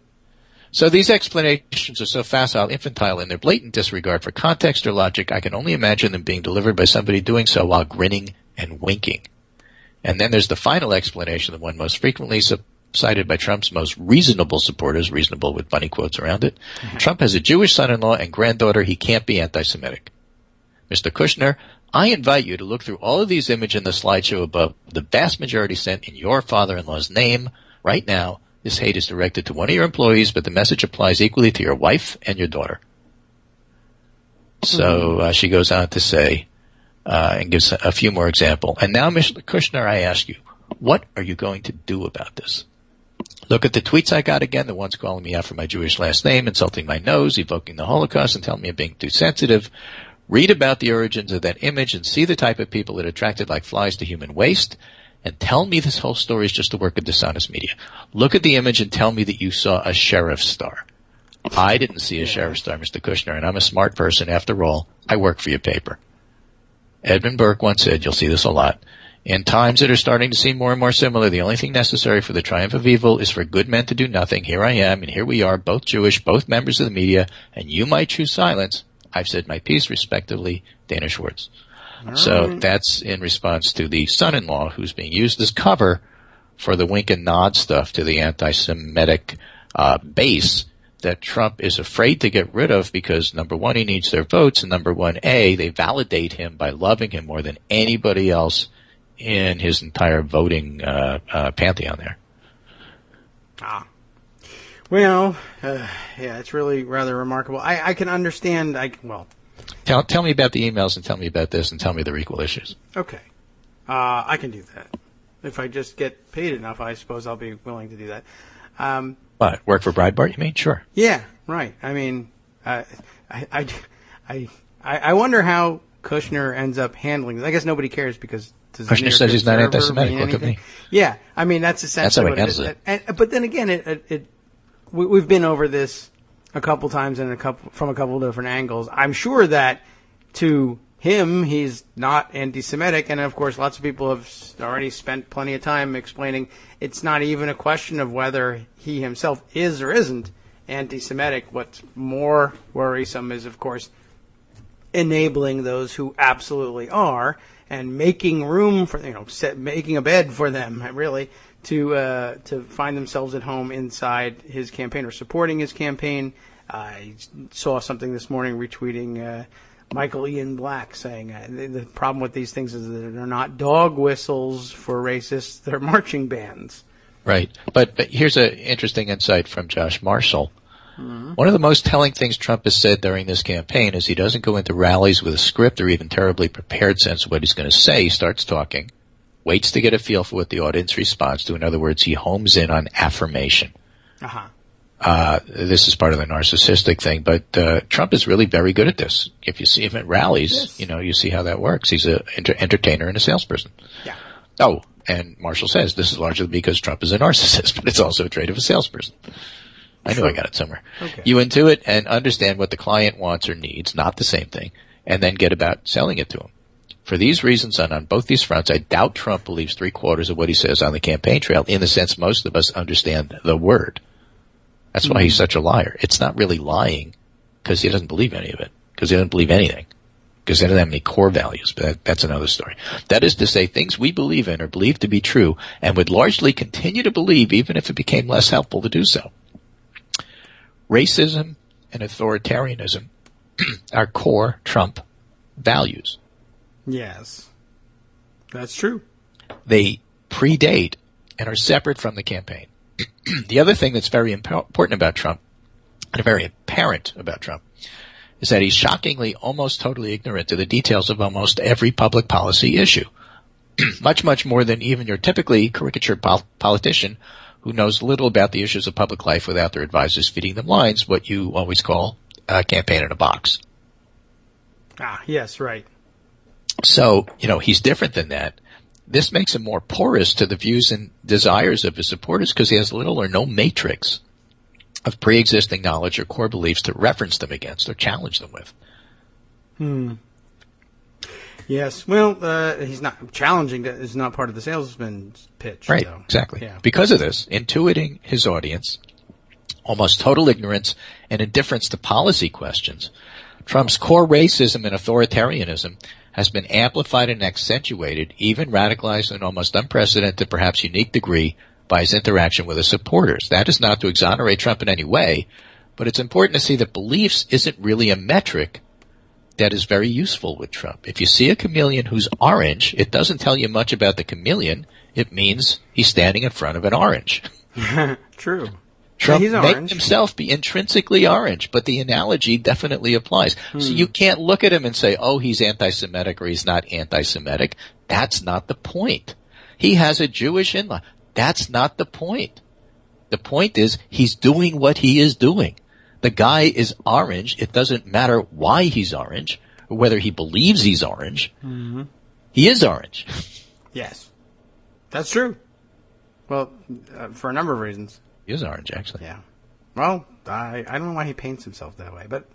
So these explanations are so facile, infantile in their blatant disregard for context or logic, I can only imagine them being delivered by somebody doing so while grinning and winking. And then there's the final explanation, the one most frequently cited by Trump's most reasonable supporters, reasonable with bunny quotes around it. Trump has a Jewish son-in-law and granddaughter. He can't be anti-Semitic. Mr. Kushner, I invite you to look through all of these images in the slideshow above, the vast majority sent in your father-in-law's name. Right now, this hate is directed to one of your employees, but the message applies equally to your wife and your daughter. So she goes on to say, and gives a few more examples. And now, Mr. Kushner, I ask you, what are you going to do about this? Look at the tweets I got again, the ones calling me out for my Jewish last name, insulting my nose, evoking the Holocaust, and telling me I'm being too sensitive. Read about the origins of that image and see the type of people it attracted like flies to human waste, and tell me this whole story is just the work of dishonest media. Look at the image and tell me that you saw a sheriff star. I didn't see a sheriff star, Mr. Kushner, and I'm a smart person. After all, I work for your paper. Edmund Burke once said, you'll see this a lot, in times that are starting to seem more and more similar, the only thing necessary for the triumph of evil is for good men to do nothing. Here I am, and here we are, both Jewish, both members of the media, and you might choose silence. I've said my piece, respectively, Dana Schwartz. So that's in response to the son-in-law who's being used as cover for the wink and nod stuff to the anti-Semitic base that Trump is afraid to get rid of because, number one, he needs their votes, and number one, they validate him by loving him more than anybody else in his entire voting pantheon there. Well, it's really rather remarkable. I can understand. Tell me about the emails and tell me about this and tell me they're equal issues. Okay. I can do that. If I just get paid enough, I suppose I'll be willing to do that. What, work for Breitbart, you mean? Sure. Yeah, right. I mean, I wonder how Kushner ends up handling this. I guess nobody cares because Kushner says he's not anti-Semitic. Look at me. Yeah, I mean, that's essentially what it is. But then again, we've been over this a couple times and from a couple of different angles. I'm sure that to him, he's not anti-Semitic, and of course, lots of people have already spent plenty of time explaining it's not even a question of whether he himself is or isn't anti-Semitic. What's more worrisome is, of course, enabling those who absolutely are and making room for, making a bed for them, really, to find themselves at home inside his campaign or supporting his campaign. I saw something this morning retweeting Michael Ian Black saying the problem with these things is that they're not dog whistles for racists, they're marching bands. Right. But here's an interesting insight from Josh Marshall. Mm-hmm. One of the most telling things Trump has said during this campaign is he doesn't go into rallies with a script or even terribly prepared sense of what he's going to say. He starts talking, waits to get a feel for what the audience responds to. In other words, he homes in on affirmation. Uh-huh. This is part of the narcissistic thing, but Trump is really very good at this. If you see him at rallies, yes. You see how that works. He's an entertainer and a salesperson. Yeah. Oh, and Marshall says this is largely because Trump is a narcissist, but it's also a trait of a salesperson. I knew I got it somewhere. Okay. You intuit and understand what the client wants or needs, not the same thing, and then get about selling it to him. For these reasons, and on both these fronts, I doubt Trump believes 3/4 of what he says on the campaign trail, in the sense most of us understand the word. That's why he's such a liar. It's not really lying because he doesn't believe any of it, because he doesn't believe anything, because he doesn't have any core values, but that's another story. That is to say, things we believe in or believe to be true and would largely continue to believe even if it became less helpful to do so. Racism and authoritarianism are core Trump values. Yes, that's true. They predate and are separate from the campaign. The other thing that's very important about Trump, and very apparent about Trump, is that he's shockingly almost totally ignorant to the details of almost every public policy issue. Much, much more than even your typically caricatured politician who knows little about the issues of public life without their advisors feeding them lines, what you always call a campaign in a box. Ah, yes, right. So, he's different than that. This makes him more porous to the views and desires of his supporters because he has little or no matrix of pre-existing knowledge or core beliefs to reference them against or challenge them with. Yes. Well, he's not challenging. Is not part of the salesman's pitch. Right. So. Exactly. Yeah. Because of this, intuiting his audience, almost total ignorance and indifference to policy questions, Trump's core racism and authoritarianism has been amplified and accentuated, even radicalized in an almost unprecedented, perhaps unique degree by his interaction with his supporters. That is not to exonerate Trump in any way, but it's important to see that beliefs isn't really a metric that is very useful with Trump. If you see a chameleon who's orange, it doesn't tell you much about the chameleon. It means he's standing in front of an orange. True. Trump may himself be intrinsically orange, but the analogy definitely applies. So you can't look at him and say, oh, he's anti-Semitic or he's not anti-Semitic. That's not the point. He has a Jewish in-law. That's not the point. The point is he's doing what he is doing. The guy is orange. It doesn't matter why he's orange or whether he believes he's orange. Mm-hmm. He is orange. Yes. That's true. Well, for a number of reasons. He is orange, actually. Yeah. Well, I don't know why he paints himself that way, but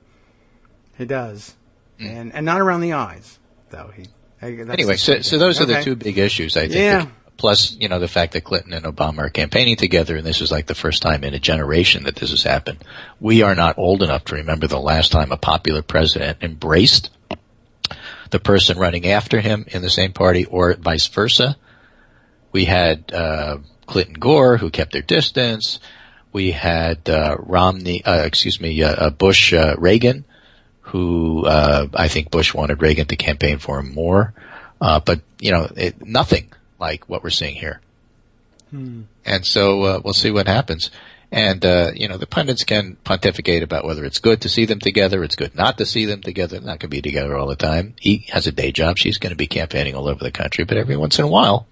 he does. And not around the eyes, though. Anyway, so those are the two big issues, I think. Yeah. Plus, the fact that Clinton and Obama are campaigning together, and this is like the first time in a generation that this has happened. We are not old enough to remember the last time a popular president embraced the person running after him in the same party or vice versa. We had Clinton Gore, who kept their distance. We had Bush Reagan, who I think Bush wanted Reagan to campaign for him more. But, nothing like what we're seeing here. And so we'll see what happens. And, the pundits can pontificate about whether it's good to see them together, it's good not to see them together. They're not going to be together all the time. He has a day job. She's going to be campaigning all over the country. But every once in a while,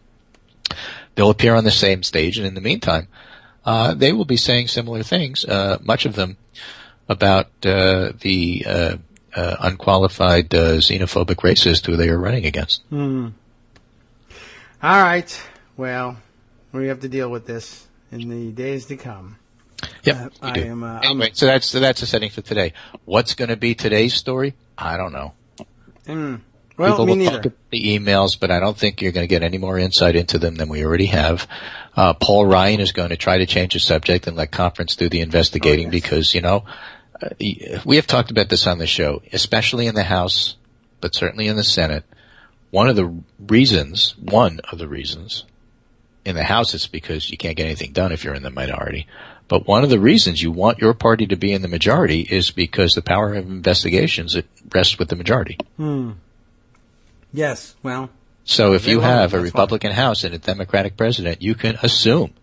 they'll appear on the same stage. And in the meantime, they will be saying similar things, much of them about the unqualified xenophobic racist who they are running against. All right. Well, we have to deal with this in the days to come. Yep. Anyway, so that's the setting for today. What's going to be today's story? I don't know. Well, People me will neither. talk about the emails, but I don't think you're going to get any more insight into them than we already have. Paul Ryan is going to try to change the subject and let conference do the investigating because, we have talked about this on the show, especially in the House, but certainly in the Senate. One of the reasons in the House is because you can't get anything done if you're in the minority. But one of the reasons you want your party to be in the majority is because the power of investigations, it rests with the majority. Yes, well. So if you have a Republican House and a Democratic president, you can assume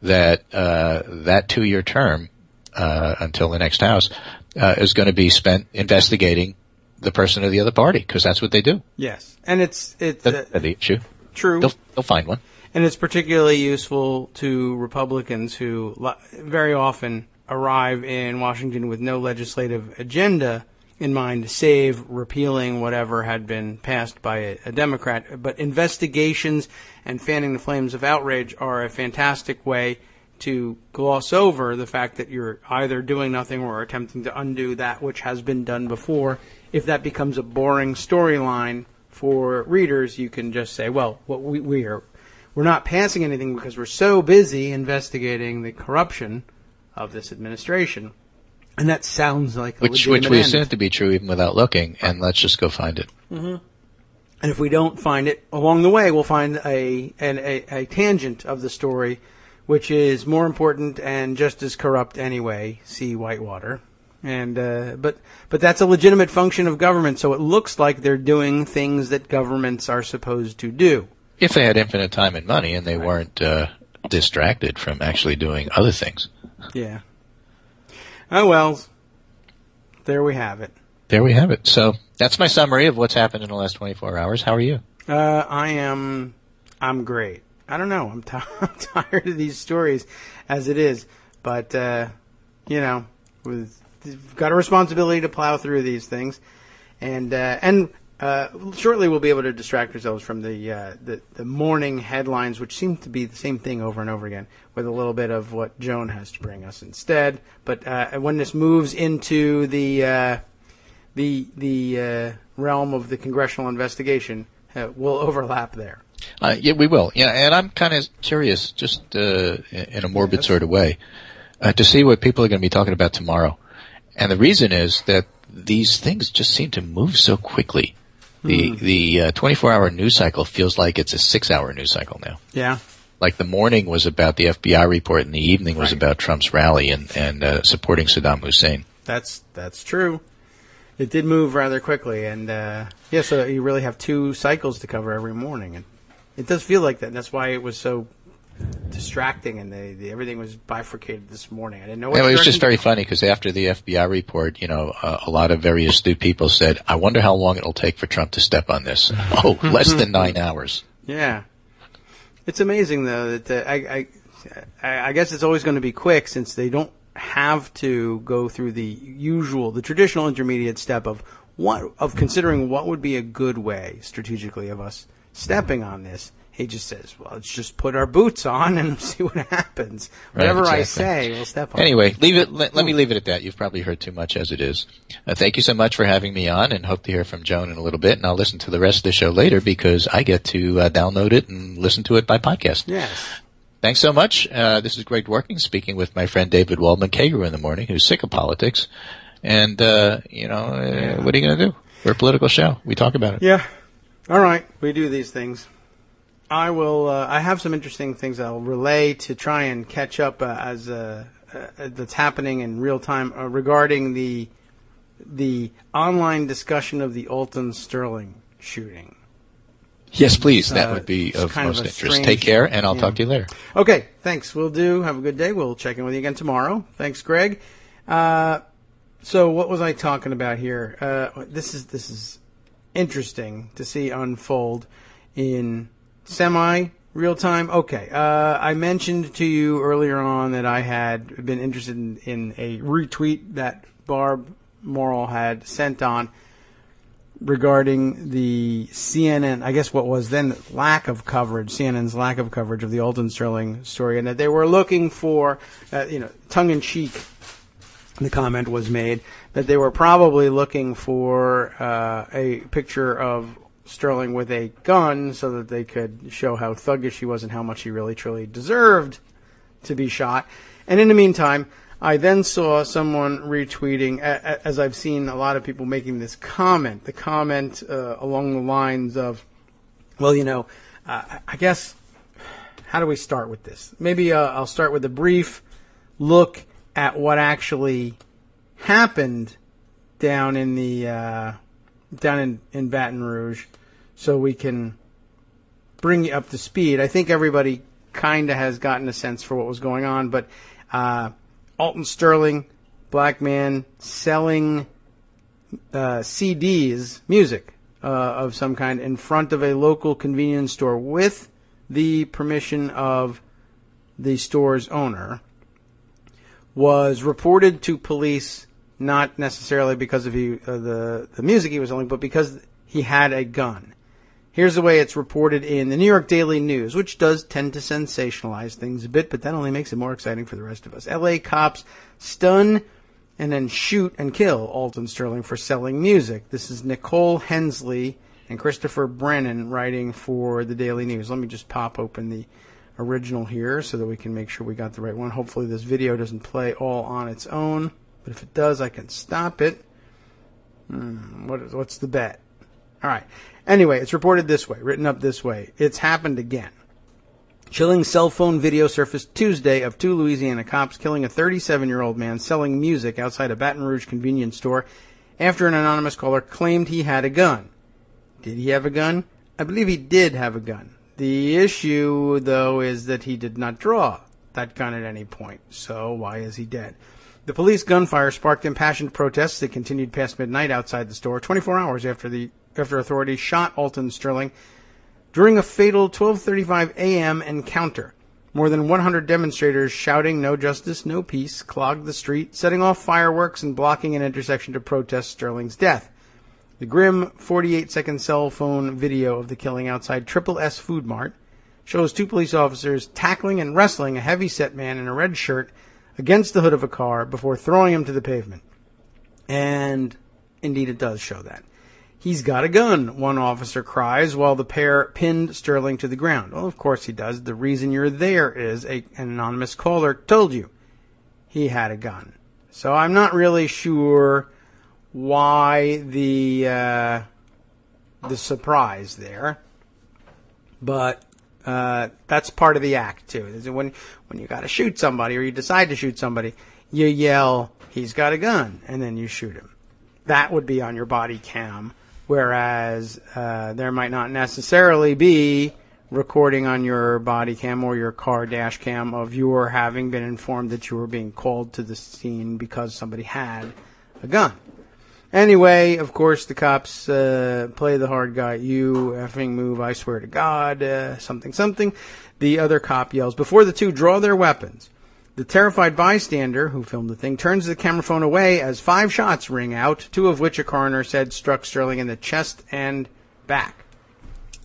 that that 2-year term until the next House is going to be spent investigating the person of the other party because that's what they do. Yes, and it's the issue. True. They'll find one. And it's particularly useful to Republicans who very often arrive in Washington with no legislative agenda in mind, save repealing whatever had been passed by a Democrat. But investigations and fanning the flames of outrage are a fantastic way to gloss over the fact that you're either doing nothing or attempting to undo that which has been done before. If that becomes a boring storyline for readers, you can just say, well, what we're not passing anything because we're so busy investigating the corruption of this administration. And that sounds like a legitimate which we end. assume to be true even without looking, and let's just go find it. Mm-hmm. And if we don't find it along the way, we'll find a tangent of the story, which is more important and just as corrupt anyway. See Whitewater. And but that's a legitimate function of government, so it looks like they're doing things that governments are supposed to do. If they had infinite time and money and they weren't distracted from actually doing other things. Yeah. Oh, well, there we have it. There we have it. So that's my summary of what's happened in the last 24 hours. How are you? I'm great. I don't know. I'm tired of these stories as it is. But, we've got a responsibility to plow through these things. And shortly we'll be able to distract ourselves from the morning headlines, which seem to be the same thing over and over again, with a little bit of what Joan has to bring us instead. But when this moves into the realm of the congressional investigation, we'll overlap there. Yeah, we will. Yeah, and I'm kind of curious, just in a morbid sort of way, to see what people are going to be talking about tomorrow. And the reason is that these things just seem to move so quickly. The 24-hour news cycle feels like it's a 6-hour news cycle now. Yeah. Like the morning was about the FBI report and the evening was about Trump's rally and supporting Saddam Hussein. That's true. It did move rather quickly. And, so you really have 2 cycles to cover every morning. And it does feel like that. And that's why it was so distracting and everything was bifurcated this morning. I didn't know what it was just very funny because after the FBI report, a lot of very astute people said, I wonder how long it'll take for Trump to step on this. Oh, less than 9 hours. Yeah. It's amazing, though, that I guess it's always going to be quick since they don't have to go through the traditional intermediate step of considering what would be a good way strategically of us stepping on this. He just says, well, let's just put our boots on and see what happens. Whatever I say, we'll step on. Anyway, let me leave it at that. You've probably heard too much as it is. Thank you so much for having me on and hope to hear from Joan in a little bit. And I'll listen to the rest of the show later because I get to download it and listen to it by podcast. Yes. Thanks so much. This is Greg Dworkin speaking with my friend David Waldman, Kagro in the morning, who's sick of politics. And, what are you going to do? We're a political show. We talk about it. Yeah. All right. We do these things. I will. I have some interesting things I'll relay to try and catch up as that's happening in real time regarding the online discussion of the Alton Sterling shooting. Yes, please. That would be of most interest. Take care, and I'll talk to you later. Okay. Thanks. Will do. Have a good day. We'll check in with you again tomorrow. Thanks, Greg. So what was I talking about here? This is interesting to see unfold in semi-real time. Okay. I mentioned to you earlier on that I had been interested in a retweet that Barb Morrill had sent on regarding the CNN, I guess what was then CNN's lack of coverage of the Alton Sterling story, and that they were looking for, tongue-in-cheek, the comment was made, that they were probably looking for a picture of Sterling with a gun so that they could show how thuggish he was and how much he really, truly deserved to be shot. And in the meantime, I then saw someone retweeting, as I've seen a lot of people making this comment, the comment along the lines of, well, I guess, how do we start with this? Maybe I'll start with a brief look at what actually happened down in the in Baton Rouge, so we can bring you up to speed. I think everybody kind of has gotten a sense for what was going on, but Alton Sterling, black man, selling CDs, music of some kind, in front of a local convenience store with the permission of the store's owner, was reported to police not necessarily because of the music he was selling, but because he had a gun. Here's the way it's reported in the New York Daily News, which does tend to sensationalize things a bit, but that only makes it more exciting for the rest of us. L.A. cops stun and then shoot and kill Alton Sterling for selling music. This is Nicole Hensley and Christopher Brennan writing for the Daily News. Let me just pop open the original here so that we can make sure we got the right one. Hopefully this video doesn't play all on its own, but if it does, I can stop it. What's the bet? All right. Anyway, it's reported this way, written up this way. It's happened again. Chilling cell phone video surfaced Tuesday of two Louisiana cops killing a 37-year-old man selling music outside a Baton Rouge convenience store after an anonymous caller claimed he had a gun. Did he have a gun? I believe he did have a gun. The issue, though, is that he did not draw that gun at any point. So why is he dead? The police gunfire sparked impassioned protests that continued past midnight outside the store, 24 hours after authorities shot Alton Sterling during a fatal 12:35 a.m. encounter. More than 100 demonstrators shouting "No justice, no peace" clogged the street, setting off fireworks and blocking an intersection to protest Sterling's death. The grim 48-second cell phone video of the killing outside Triple S Food Mart shows two police officers tackling and wrestling a heavy-set man in a red shirt against the hood of a car before throwing him to the pavement. And indeed it does show that. "He's got a gun," one officer cries while the pair pinned Sterling to the ground. Well, of course he does. The reason you're there is an anonymous caller told you he had a gun. So I'm not really sure why the surprise there, but that's part of the act too. When you got to shoot somebody or you decide to shoot somebody, you yell, "He's got a gun," and then you shoot him. That would be on your body cam, whereas there might not necessarily be recording on your body cam or your car dash cam of your having been informed that you were being called to the scene because somebody had a gun. Anyway, of course, the cops play the hard guy. "You effing move, I swear to God," something, something. The other cop yells before the two draw their weapons. The terrified bystander, who filmed the thing, turns the camera phone away as 5 shots ring out, 2 of which a coroner said struck Sterling in the chest and back.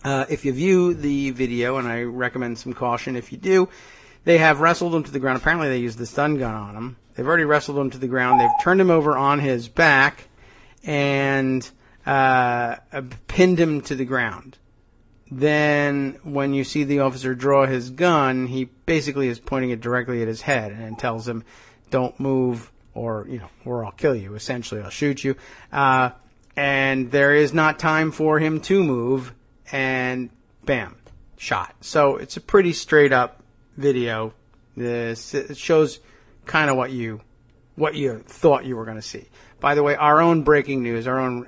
If you view the video, and I recommend some caution if you do, they have wrestled him to the ground. Apparently they used the stun gun on him. They've already wrestled him to the ground. They've turned him over on his back and pinned him to the ground. Then when you see the officer draw his gun, he basically is pointing it directly at his head and tells him, "Don't move or I'll kill you. Essentially, I'll shoot you." and there is not time for him to move, and bam, shot. So it's a pretty straight up video. It shows kind of what you thought you were going to see. By the way, our own breaking news, our own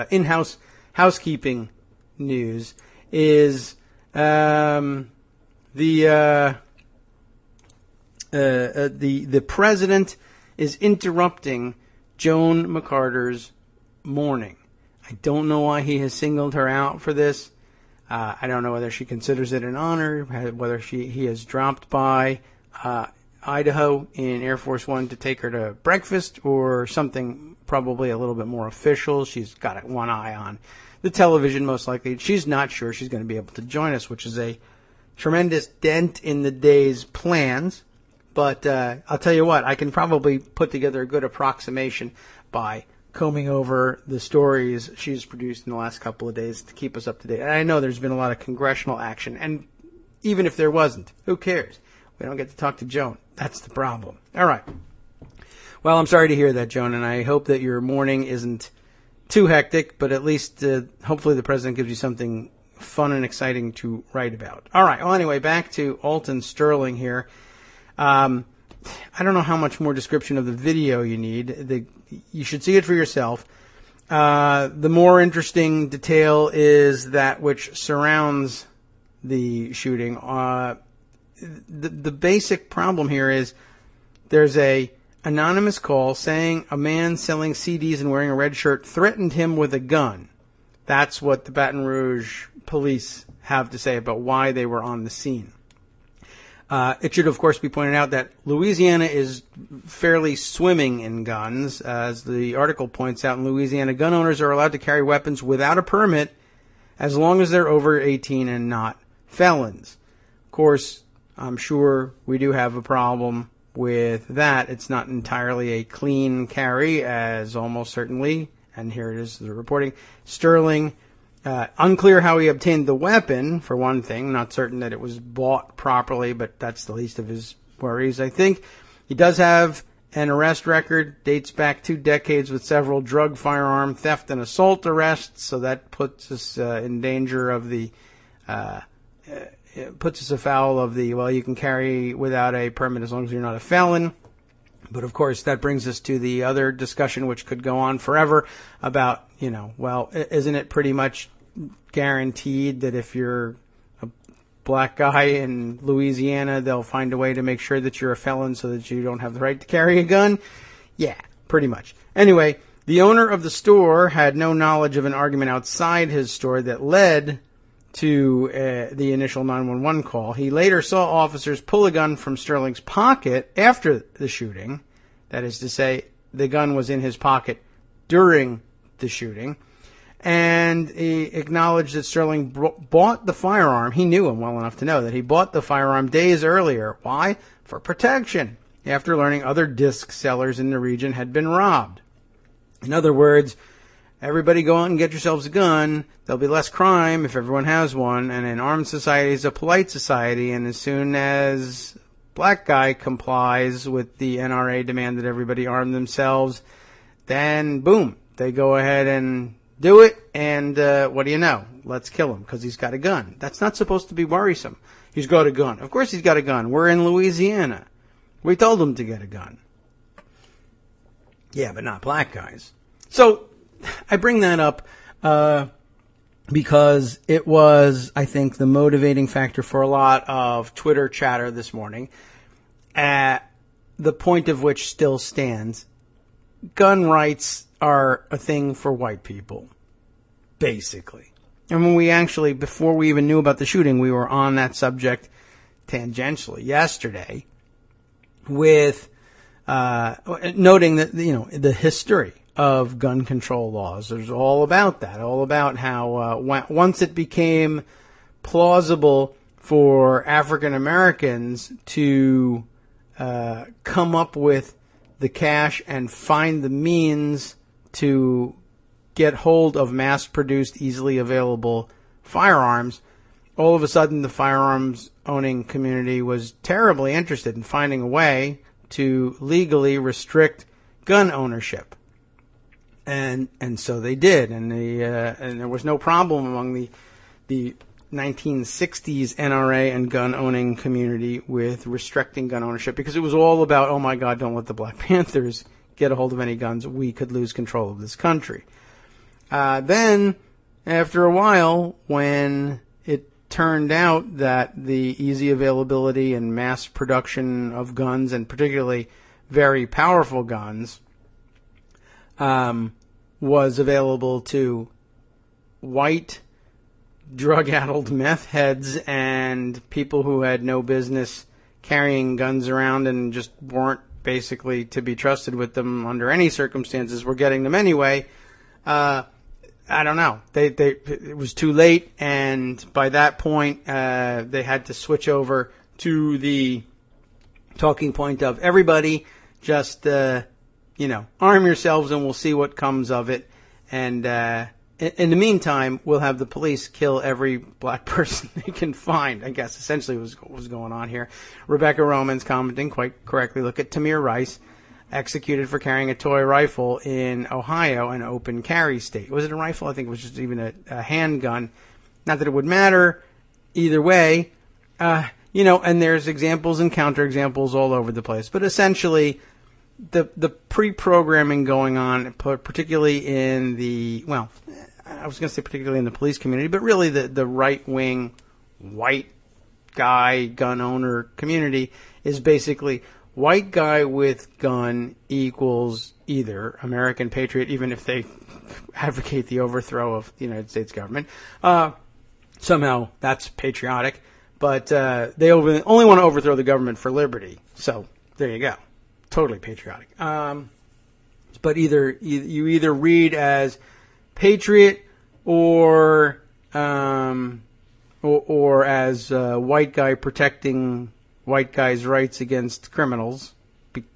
in-house housekeeping news is the president is interrupting Joan McCarter's mourning. I don't know why he has singled her out for this. I don't know whether she considers it an honor, whether he has dropped by Idaho in Air Force One to take her to breakfast, or something probably a little bit more official. She's got one eye on the television, most likely. She's not sure she's going to be able to join us, which is a tremendous dent in the day's plans. But I'll tell you what, I can probably put together a good approximation by combing over the stories she's produced in the last couple of days to keep us up to date. And I know there's been a lot of congressional action, and even if there wasn't, who cares? We don't get to talk to Joan. That's the problem. All right. Well, I'm sorry to hear that, Joan, and I hope that your morning isn't too hectic, but at least hopefully the president gives you something fun and exciting to write about. All right. Well, anyway, back to Alton Sterling here. I don't know how much more description of the video you need. You should see it for yourself. The more interesting detail is that which surrounds the shooting. The basic problem here is there's a anonymous call saying a man selling CDs and wearing a red shirt threatened him with a gun. That's what the Baton Rouge police have to say about why they were on the scene. It should, of course, be pointed out that Louisiana is fairly swimming in guns. As the article points out, in Louisiana, gun owners are allowed to carry weapons without a permit as long as they're over 18 and not felons. Of course, I'm sure we do have a problem with that. It's not entirely a clean carry, as almost certainly, and here it is, the reporting, Sterling, unclear how he obtained the weapon, for one thing. Not certain that it was bought properly, but that's the least of his worries, I think. He does have an arrest record, dates back 2 decades with several drug, firearm, theft, and assault arrests, so that puts us in danger of the... It puts us afoul of the, well, you can carry without a permit as long as you're not a felon. But, of course, that brings us to the other discussion, which could go on forever, about, well, isn't it pretty much guaranteed that if you're a black guy in Louisiana, they'll find a way to make sure that you're a felon so that you don't have the right to carry a gun? Yeah, pretty much. Anyway, the owner of the store had no knowledge of an argument outside his store that led to the initial 911 call. He later saw officers pull a gun from Sterling's pocket after the shooting. That is to say, the gun was in his pocket during the shooting. And he acknowledged that Sterling bought the firearm. He knew him well enough to know that he bought the firearm days earlier. Why? For protection, after learning other disc sellers in the region had been robbed. In other words, everybody go out and get yourselves a gun. There'll be less crime if everyone has one. And an armed society is a polite society. And as soon as black guy complies with the NRA demand that everybody arm themselves, then boom, they go ahead and do it. And what do you know? Let's kill him because he's got a gun. That's not supposed to be worrisome. He's got a gun. Of course he's got a gun. We're in Louisiana. We told him to get a gun. Yeah, but not black guys. So I bring that up because it was, I think, the motivating factor for a lot of Twitter chatter this morning, at the point of which still stands. Gun rights are a thing for white people, basically. And when we actually, before we even knew about the shooting, we were on that subject tangentially yesterday with noting that, the history of gun control laws. There's all about that, all about how once it became plausible for African Americans to come up with the cash and find the means to get hold of mass-produced, easily available firearms, all of a sudden the firearms owning community was terribly interested in finding a way to legally restrict gun ownership. And so they did, and there was no problem among the 1960s NRA and gun owning community with restricting gun ownership, because it was all about, oh my God, don't let the Black Panthers get a hold of any guns. We could lose control of this country. Then, after a while, when it turned out that the easy availability and mass production of guns, and particularly very powerful guns, was available to white drug-addled meth heads and people who had no business carrying guns around and just weren't basically to be trusted with them under any circumstances, were getting them anyway. I don't know. It was too late, and by that point, they had to switch over to the talking point of everybody just, arm yourselves and we'll see what comes of it. And in the meantime, we'll have the police kill every black person they can find, I guess, essentially was what was going on here. Rebecca Romans commenting quite correctly, look at Tamir Rice, executed for carrying a toy rifle in Ohio, an open carry state. Was it a rifle? I think it was just even a handgun. Not that it would matter either way, and there's examples and counterexamples all over the place. But essentially, the pre-programming going on, particularly in I was going to say particularly in the police community, but really the right-wing white guy gun owner community is basically white guy with gun equals either American patriot, even if they advocate the overthrow of the United States government. Somehow that's patriotic, but they only want to overthrow the government for liberty. So there you go. Totally patriotic. But you either read as patriot or as white guy protecting white guys' rights against criminals,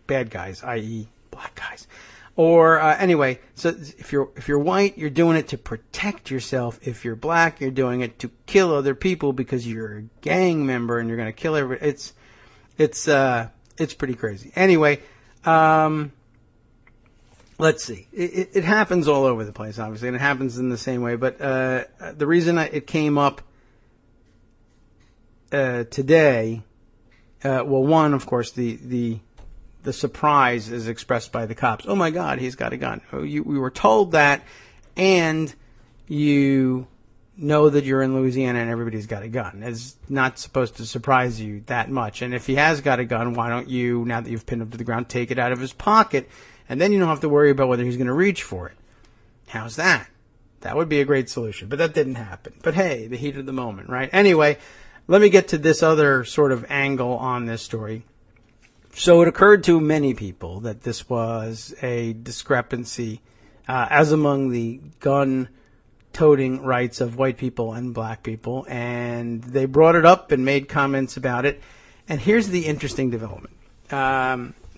bad guys, i.e. black guys. Or anyway, so if you're white, you're doing it to protect yourself. If you're black, you're doing it to kill other people because you're a gang member and you're going to kill everybody. It's pretty crazy. Anyway, let's see. It happens all over the place, obviously, and it happens in the same way. But the reason it came up today, one, of course, the surprise is expressed by the cops. Oh my God, he's got a gun. We were told that, and you know that you're in Louisiana and everybody's got a gun. It's not supposed to surprise you that much. And if he has got a gun, why don't you, now that you've pinned him to the ground, take it out of his pocket, and then you don't have to worry about whether he's going to reach for it. How's that? That would be a great solution, but that didn't happen. But hey, the heat of the moment, right? Anyway, let me get to this other sort of angle on this story. So it occurred to many people that this was a discrepancy as among the gun-toting rights of white people and black people, and they brought it up and made comments about it. And here's the interesting development.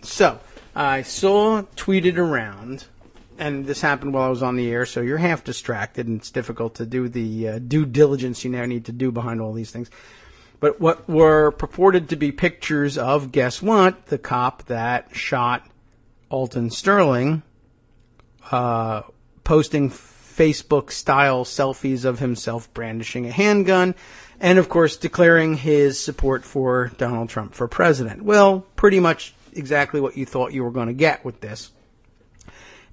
So I saw tweeted around, and this happened while I was on the air, so you're half distracted, and it's difficult to do the due diligence you now need to do behind all these things. But what were purported to be pictures of, guess what, the cop that shot Alton Sterling, posting Facebook-style selfies of himself brandishing a handgun, and, of course, declaring his support for Donald Trump for president. Well, pretty much exactly what you thought you were going to get with this.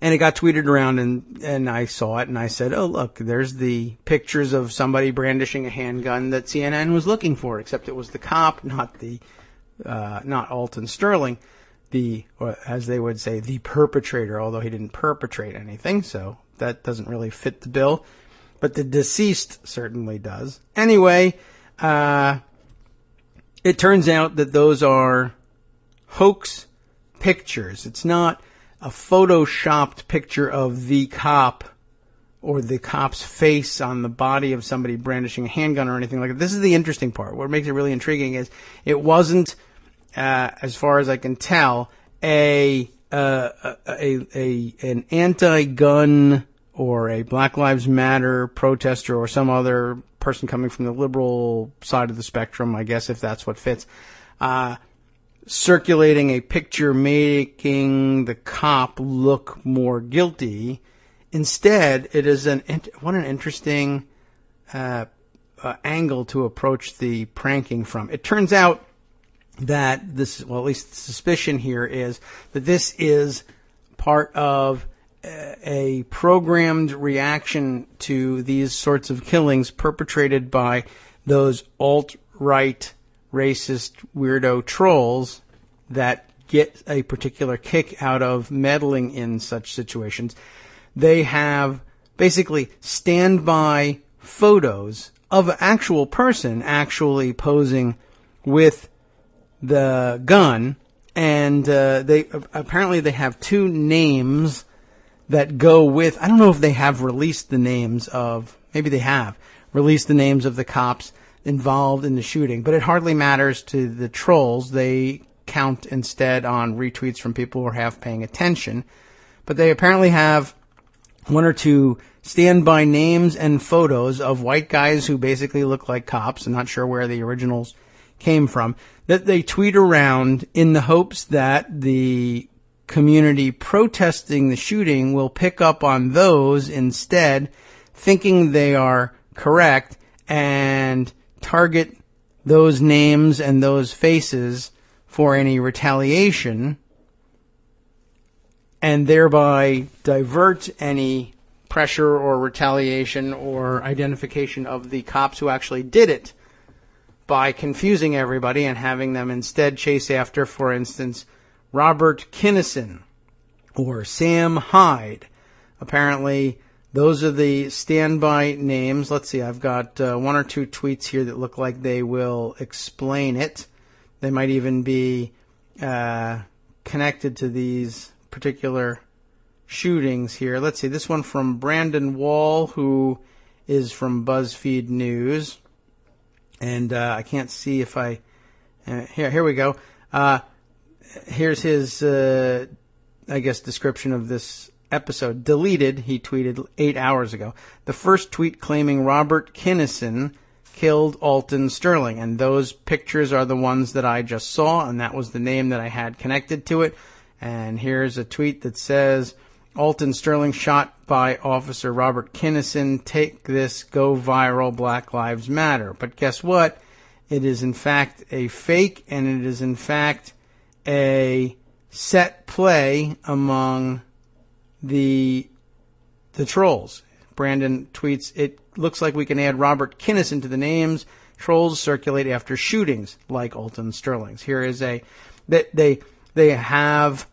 And it got tweeted around, and I saw it, and I said, oh, look, there's the pictures of somebody brandishing a handgun that CNN was looking for, except it was the cop, not Alton Sterling, or as they would say, the perpetrator, although he didn't perpetrate anything, so that doesn't really fit the bill. But the deceased certainly does. Anyway, it turns out that those are hoax pictures. It's not a photoshopped picture of the cop or the cop's face on the body of somebody brandishing a handgun or anything like that. This is the interesting part. What makes it really intriguing is it wasn't, as far as I can tell, an anti-gun or a Black Lives Matter protester or some other person coming from the liberal side of the spectrum, I guess, if that's what fits. circulating a picture making the cop look more guilty. Instead, it is what an interesting angle to approach the pranking from. It turns out that this, well, at least the suspicion here is that this is part of a programmed reaction to these sorts of killings perpetrated by those alt-right racist weirdo trolls that get a particular kick out of meddling in such situations. They have basically standby photos of an actual person actually posing with the gun, and they have two names that go with. I don't know if they have released the names of. Maybe they have released the names of the cops involved in the shooting, but it hardly matters to the trolls. They count instead on retweets from people who are half paying attention. But they apparently have one or two standby names and photos of white guys who basically look like cops. I'm not sure where the originals came from, that they tweet around in the hopes that the community protesting the shooting will pick up on those instead, thinking they are correct, and target those names and those faces for any retaliation, and thereby divert any pressure or retaliation or identification of the cops who actually did it by confusing everybody and having them instead chase after, for instance, Robert Kinnison or Sam Hyde. Apparently, those are the standby names. Let's see, I've got one or two tweets here that look like they will explain it. They might even be connected to these particular shootings here. Let's see, this one from Brandon Wall, who is from BuzzFeed News. And I can't see if I... here we go. Here's his, I guess, description of this episode. Deleted, he tweeted 8 hours ago. The first tweet claiming Robert Kinnison killed Alton Sterling. And those pictures are the ones that I just saw, and that was the name that I had connected to it. And here's a tweet that says, Alton Sterling shot by Officer Robert Kinnison. Take this, go viral, Black Lives Matter. But guess what? It is in fact a fake, and it is in fact a set play among the trolls. Brandon tweets, it looks like we can add Robert Kinnison to the names. Trolls circulate after shootings like Alton Sterling's. Here is they have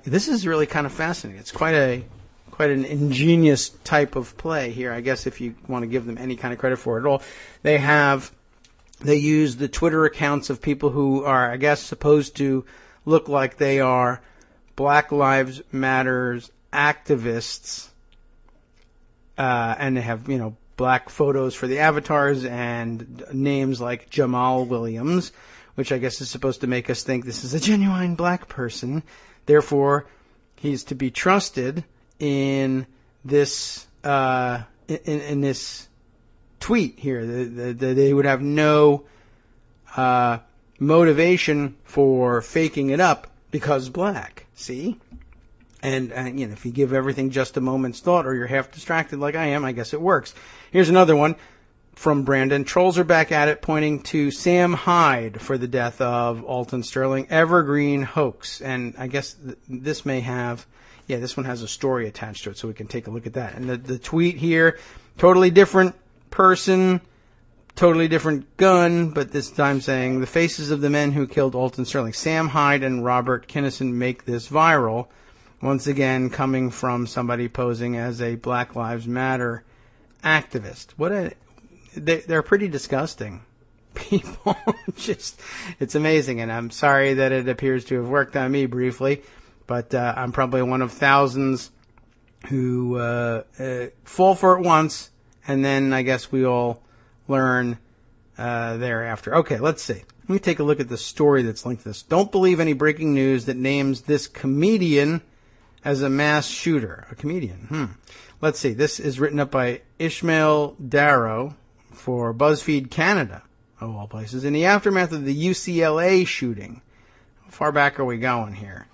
this is really kind of fascinating. It's quite an ingenious type of play here, I guess, if you want to give them any kind of credit for it at all. They use the Twitter accounts of people who are, I guess, supposed to look like they are Black Lives Matters activists, and they have, black photos for the avatars and names like Jamal Williams, which I guess is supposed to make us think this is a genuine black person. Therefore, he's to be trusted in this in this tweet here. They would have no motivation for faking it up because black. See? And if you give everything just a moment's thought, or you're half distracted like I am, I guess it works. Here's another one from Brandon. Trolls are back at it, pointing to Sam Hyde for the death of Alton Sterling. Evergreen hoax. And I guess this may have, this one has a story attached to it, so we can take a look at that. And the tweet here, totally different person, totally different gun, but this time saying the faces of the men who killed Alton Sterling. Sam Hyde and Robert Kinnison make this viral. Once again, coming from somebody posing as a Black Lives Matter activist. They're pretty disgusting people. It's amazing, and I'm sorry that it appears to have worked on me briefly, but I'm probably one of thousands who fall for it once, and then I guess we all learn thereafter. Okay, let's see. Let me take a look at the story that's linked to this. Don't believe any breaking news that names this comedian as a mass shooter. A comedian. Let's see. This is written up by Ishmael Darrow for BuzzFeed Canada. of all places. In the aftermath of the UCLA shooting, how far back are we going here?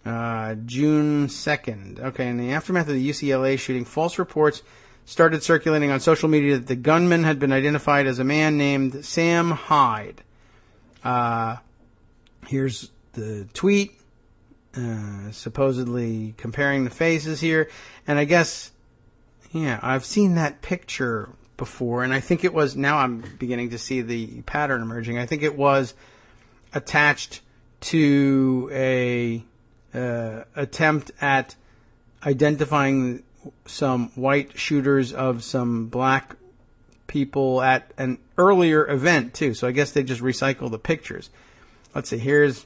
June 2nd. Okay, in the aftermath of the UCLA shooting, false reports started circulating on social media that the gunman had been identified as a man named Sam Hyde. Here's the tweet, supposedly comparing the faces here. And I guess, yeah, I've seen that picture before, and I think it was, now I'm beginning to see the pattern emerging. I think it was attached to a attempt at identifying some white shooters of some black people at an earlier event, too. So I guess they just recycle the pictures. Let's see, here's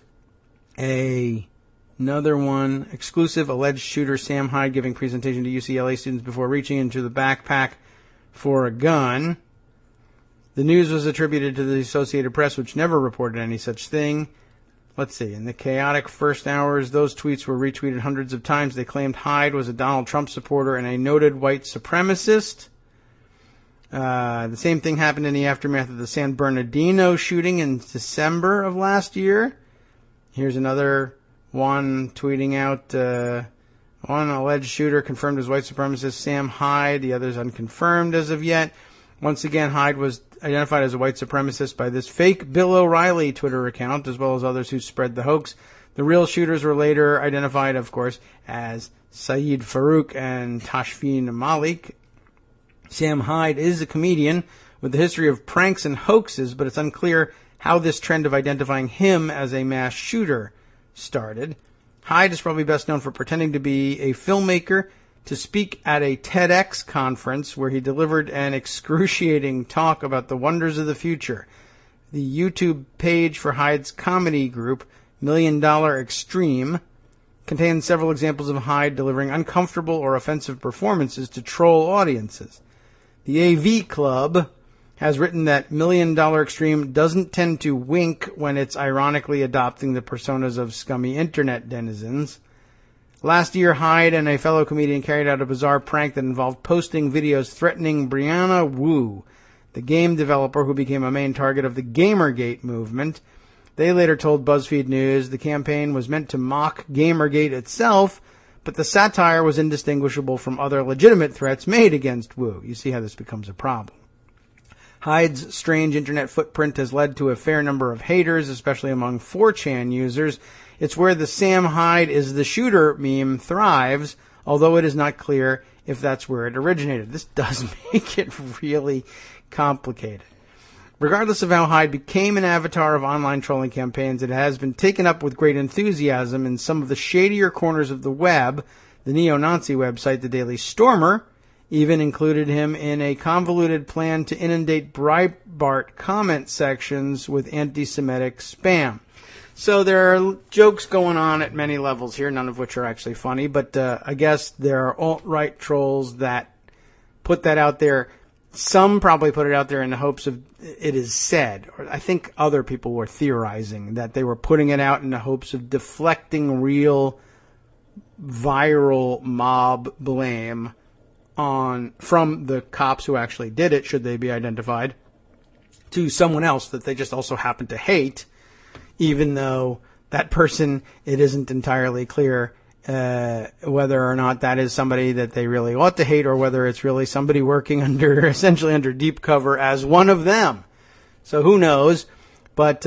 another one. Exclusive, alleged shooter Sam Hyde giving presentation to UCLA students before reaching into the backpack for a gun. The news was attributed to the Associated Press, which never reported any such thing. Let's see. In the chaotic first hours, those tweets were retweeted hundreds of times. They claimed Hyde was a Donald Trump supporter and a noted white supremacist. The same thing happened in the aftermath of the San Bernardino shooting in December of last year. Here's another one tweeting out, one alleged shooter confirmed as white supremacist Sam Hyde. The other's unconfirmed as of yet. Once again, Hyde was identified as a white supremacist by this fake Bill O'Reilly Twitter account, as well as others who spread the hoax. The real shooters were later identified, of course, as Saeed Farouk and Tashfeen Malik. Sam Hyde is a comedian with a history of pranks and hoaxes, but it's unclear how this trend of identifying him as a mass shooter started. Hyde is probably best known for pretending to be a filmmaker to speak at a TEDx conference where he delivered an excruciating talk about the wonders of the future. The YouTube page for Hyde's comedy group, $1 Million Extreme, contains several examples of Hyde delivering uncomfortable or offensive performances to troll audiences. The AV Club has written that $1 Million Extreme doesn't tend to wink when it's ironically adopting the personas of scummy internet denizens. Last year, Hyde and a fellow comedian carried out a bizarre prank that involved posting videos threatening Brianna Wu, the game developer who became a main target of the Gamergate movement. They later told BuzzFeed News the campaign was meant to mock Gamergate itself, but the satire was indistinguishable from other legitimate threats made against Wu. You see how this becomes a problem. Hyde's strange internet footprint has led to a fair number of haters, especially among 4chan users. It's where the Sam Hyde is the shooter meme thrives, although it is not clear if that's where it originated. This does make it really complicated. Regardless of how Hyde became an avatar of online trolling campaigns, it has been taken up with great enthusiasm in some of the shadier corners of the web. The neo-Nazi website, The Daily Stormer, even included him in a convoluted plan to inundate Breitbart comment sections with anti-Semitic spam. So there are jokes going on at many levels here, none of which are actually funny, but I guess there are alt-right trolls that put that out there. Some probably put it out there in the hopes of it is said, or I think other people were theorizing that they were putting it out in the hopes of deflecting real viral mob blame from the cops who actually did it, should they be identified, to someone else that they just also happen to hate, even though that person, it isn't entirely clear whether or not that is somebody that they really ought to hate, or whether it's really somebody working essentially under deep cover as one of them. So who knows? But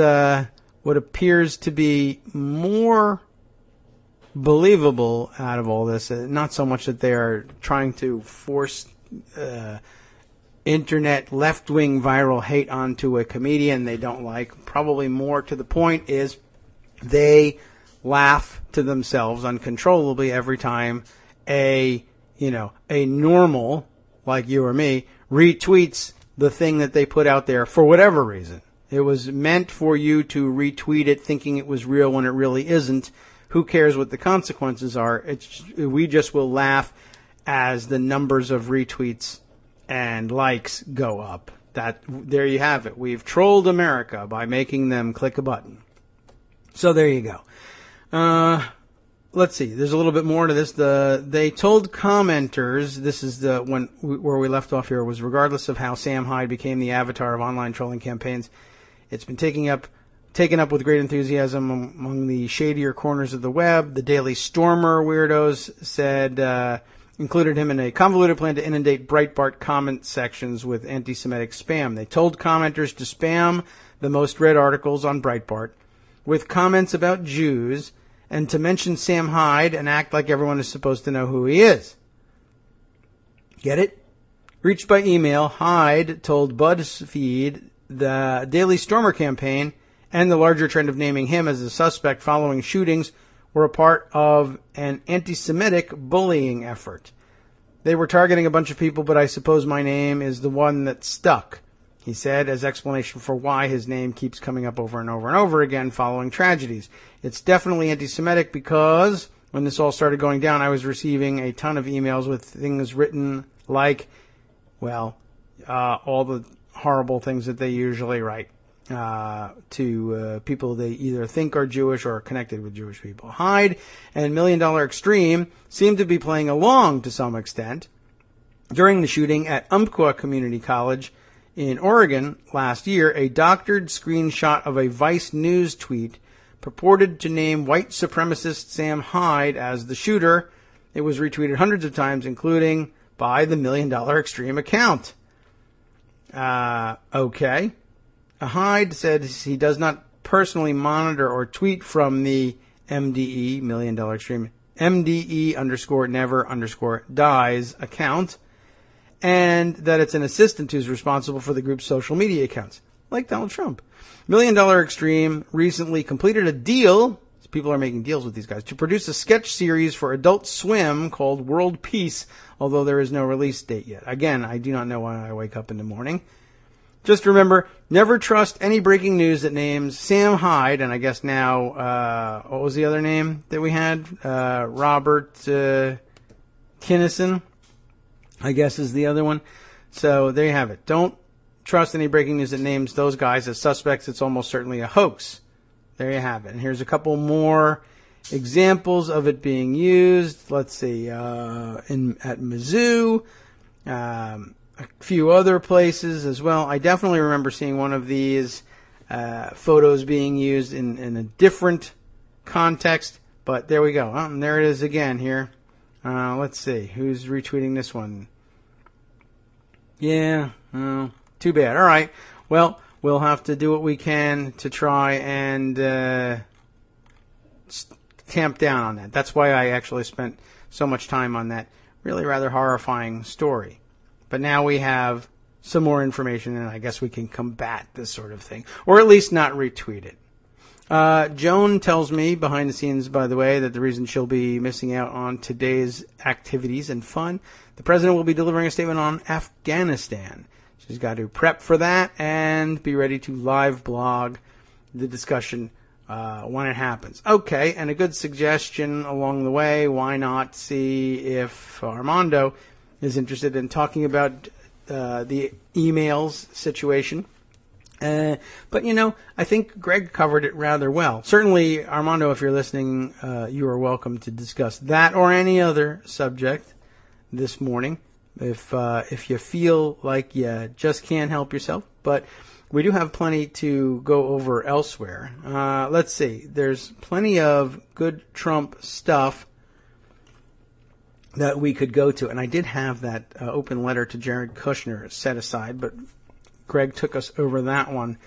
what appears to be more believable out of all this, not so much that they are trying to force internet left-wing viral hate onto a comedian they don't like. Probably more to the point is they laugh to themselves uncontrollably every time a normal like you or me retweets the thing that they put out there for whatever reason. It was meant for you to retweet it thinking it was real when it really isn't. Who cares what the consequences are? We just will laugh as the numbers of retweets and likes go up. There you have it. We've trolled America by making them click a button. So there you go. let's see. There's a little bit more to this. They told commenters, this is where we left off here, was regardless of how Sam Hyde became the avatar of online trolling campaigns, it's been taken up with great enthusiasm among the shadier corners of the web. The Daily Stormer weirdos said included him in a convoluted plan to inundate Breitbart comment sections with anti-Semitic spam. They told commenters to spam the most read articles on Breitbart with comments about Jews and to mention Sam Hyde and act like everyone is supposed to know who he is. Get it? Reached by email, Hyde told BuzzFeed the Daily Stormer campaign and the larger trend of naming him as a suspect following shootings were a part of an anti-Semitic bullying effort. They were targeting a bunch of people, but I suppose my name is the one that stuck, he said, as explanation for why his name keeps coming up over and over and over again following tragedies. It's definitely anti-Semitic because when this all started going down, I was receiving a ton of emails with things written like, well, all the horrible things that they usually write to people they either think are Jewish or are connected with Jewish people. Hyde and $1 Million Extreme seem to be playing along to some extent. During the shooting at Umpqua Community College in Oregon last year, a doctored screenshot of a Vice News tweet purported to name white supremacist Sam Hyde as the shooter. It was retweeted hundreds of times, including by the $1 Million Extreme account. Okay. Hyde said he does not personally monitor or tweet from the MDE, $1 Million Extreme, MDE_never_dies account, and that it's an assistant who's responsible for the group's social media accounts, like Donald Trump. $1 Million Extreme recently completed a deal, people are making deals with these guys, to produce a sketch series for Adult Swim called World Peace, although there is no release date yet. Again, I do not know when I wake up in the morning. Just remember, never trust any breaking news that names Sam Hyde, and I guess now, what was the other name that we had? Robert Kinnison, I guess is the other one. So there you have it. Don't trust any breaking news that names those guys as suspects. It's almost certainly a hoax. There you have it. And here's a couple more examples of it being used. Let's see, at Mizzou, a few other places as well. I definitely remember seeing one of these photos being used in a different context, but there we go. And there it is again here. Let's see, who's retweeting this one? Yeah, too bad. All right, well, we'll have to do what we can to try and tamp down on that. That's why I actually spent so much time on that really rather horrifying story. But now we have some more information, and I guess we can combat this sort of thing, or at least not retweet it. Joan tells me, behind the scenes, by the way, that the reason she'll be missing out on today's activities and fun, the president will be delivering a statement on Afghanistan. She's got to prep for that and be ready to live blog the discussion when it happens. Okay, and a good suggestion along the way, why not see if Armando is interested in talking about the emails situation. But, you know, I think Greg covered it rather well. Certainly, Armando, if you're listening, you are welcome to discuss that or any other subject this morning if you feel like you just can't help yourself. But we do have plenty to go over elsewhere. Let's see. There's plenty of good Trump stuff that we could go to. And I did have that open letter to Jared Kushner set aside, but Greg took us over that one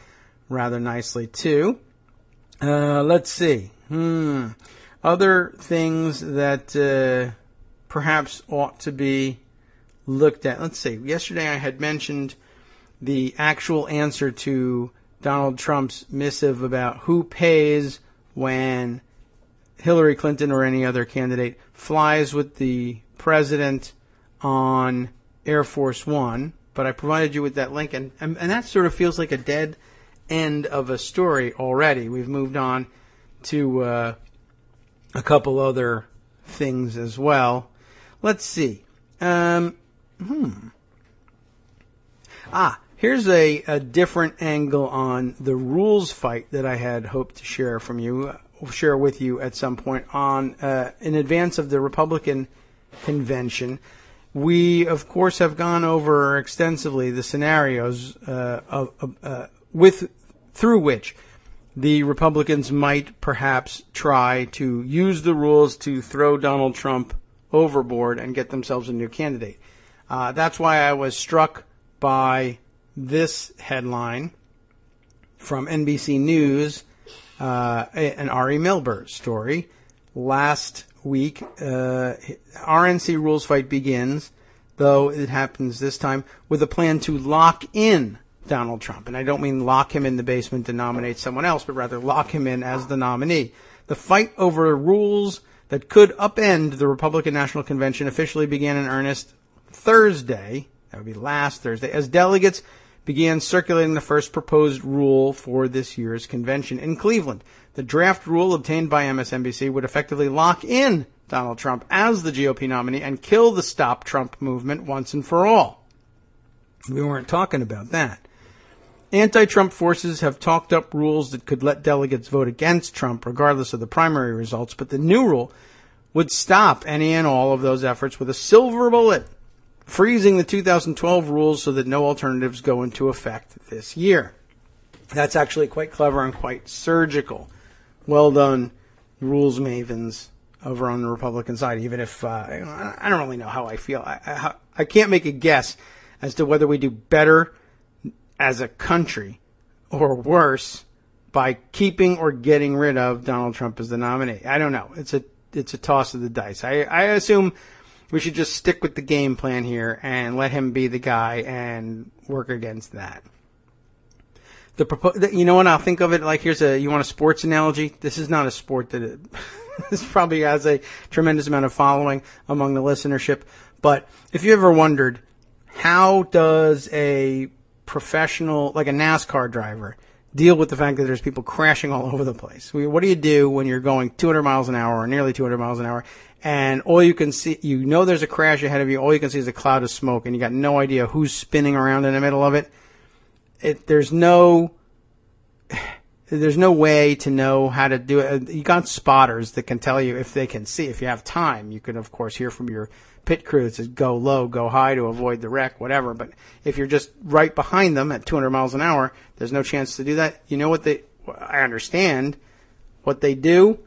rather nicely, too. Let's see. Other things that perhaps ought to be looked at. Let's see. Yesterday I had mentioned the actual answer to Donald Trump's missive about who pays when Hillary Clinton or any other candidate flies with the president on Air Force One. But I provided you with that link, and that sort of feels like a dead end of a story already. We've moved on to a couple other things as well. Let's see. Here's a different angle on the rules fight that I had hoped to share from you share with you at some point on in advance of the Republican convention. We, of course, have gone over extensively the scenarios through which the Republicans might perhaps try to use the rules to throw Donald Trump overboard and get themselves a new candidate. That's why I was struck by this headline from NBC News, an Ari Milber story. Last week, RNC rules fight begins, though it happens this time with a plan to lock in Donald Trump. And I don't mean lock him in the basement to nominate someone else, but rather lock him in as the nominee. The fight over rules that could upend the Republican National Convention officially began in earnest Thursday. That would be last Thursday, as delegates began circulating the first proposed rule for this year's convention in Cleveland. The draft rule obtained by MSNBC would effectively lock in Donald Trump as the GOP nominee and kill the Stop Trump movement once and for all. We weren't talking about that. Anti-Trump forces have talked up rules that could let delegates vote against Trump regardless of the primary results, but the new rule would stop any and all of those efforts with a silver bullet, freezing the 2012 rules so that no alternatives go into effect this year. That's actually quite clever and quite surgical. Well done, rules mavens over on the Republican side, even if I don't really know how I feel. I can't make a guess as to whether we do better as a country or worse by keeping or getting rid of Donald Trump as the nominee. I don't know. It's a toss of the dice. I assume we should just stick with the game plan here and let him be the guy and work against that. You know what? I'll think of it like you want a sports analogy? This is not a sport that this probably has a tremendous amount of following among the listenership. But if you ever wondered, how does a professional, like a NASCAR driver, deal with the fact that there's people crashing all over the place? What do you do when you're going 200 miles an hour or nearly 200 miles an hour and all you can see, there's a crash ahead of you, all you can see is a cloud of smoke and you got no idea who's spinning around in the middle of it? There's no way to know how to do it. You got spotters that can tell you if they can see. If you have time, you can, of course, hear from your pit crew that says go low, go high to avoid the wreck, whatever. But if you're just right behind them at 200 miles an hour, there's no chance to do that. You know what I understand what they do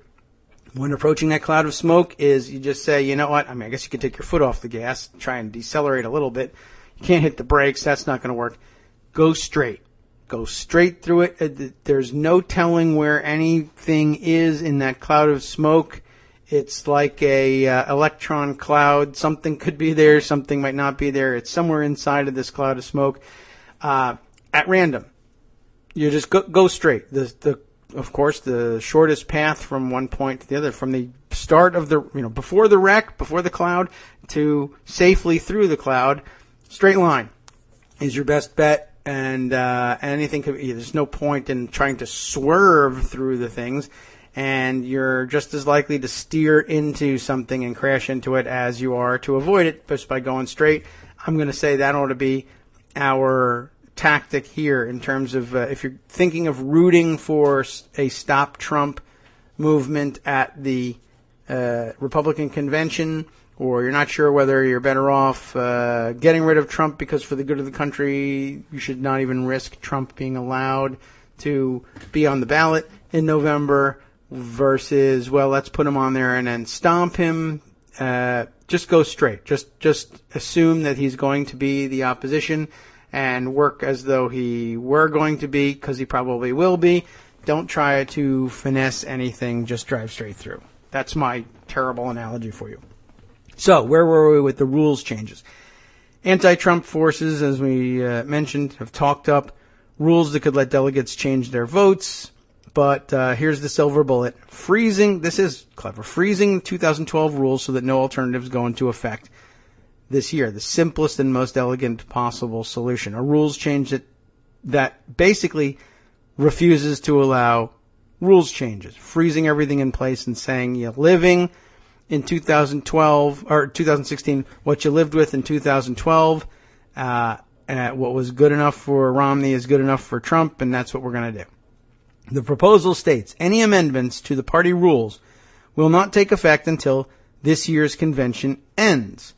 when approaching that cloud of smoke is you just say, you know what? I guess you can take your foot off the gas, try and decelerate a little bit. You can't hit the brakes. That's not going to work. Go straight. Go straight through it. There's no telling where anything is in that cloud of smoke. It's like a electron cloud. Something could be there. Something might not be there. It's somewhere inside of this cloud of smoke. At random. You just go straight. Of course, the shortest path from one point to the other, from the start of before the wreck, before the cloud, to safely through the cloud, straight line is your best bet. And anything could be, there's no point in trying to swerve through the things, and you're just as likely to steer into something and crash into it as you are to avoid it just by going straight. I'm going to say that ought to be our tactic here in terms of if you're thinking of rooting for a Stop Trump movement at the Republican convention, or you're not sure whether you're better off getting rid of Trump because for the good of the country, you should not even risk Trump being allowed to be on the ballot in November versus, well, let's put him on there and then stomp him. Just go straight. Just assume that he's going to be the opposition and work as though he were going to be, because he probably will be. Don't try to finesse anything. Just drive straight through. That's my terrible analogy for you. So, where were we with the rules changes? Anti-Trump forces, as we mentioned, have talked up rules that could let delegates change their votes. But here's the silver bullet. This is clever, freezing 2012 rules so that no alternatives go into effect this year. The simplest and most elegant possible solution. A rules change that basically refuses to allow rules changes. Freezing everything in place and saying you're living in 2012 or 2016, what you lived with in 2012, what was good enough for Romney is good enough for Trump, and that's what we're going to do. The proposal states any amendments to the party rules will not take effect until this year's convention ends.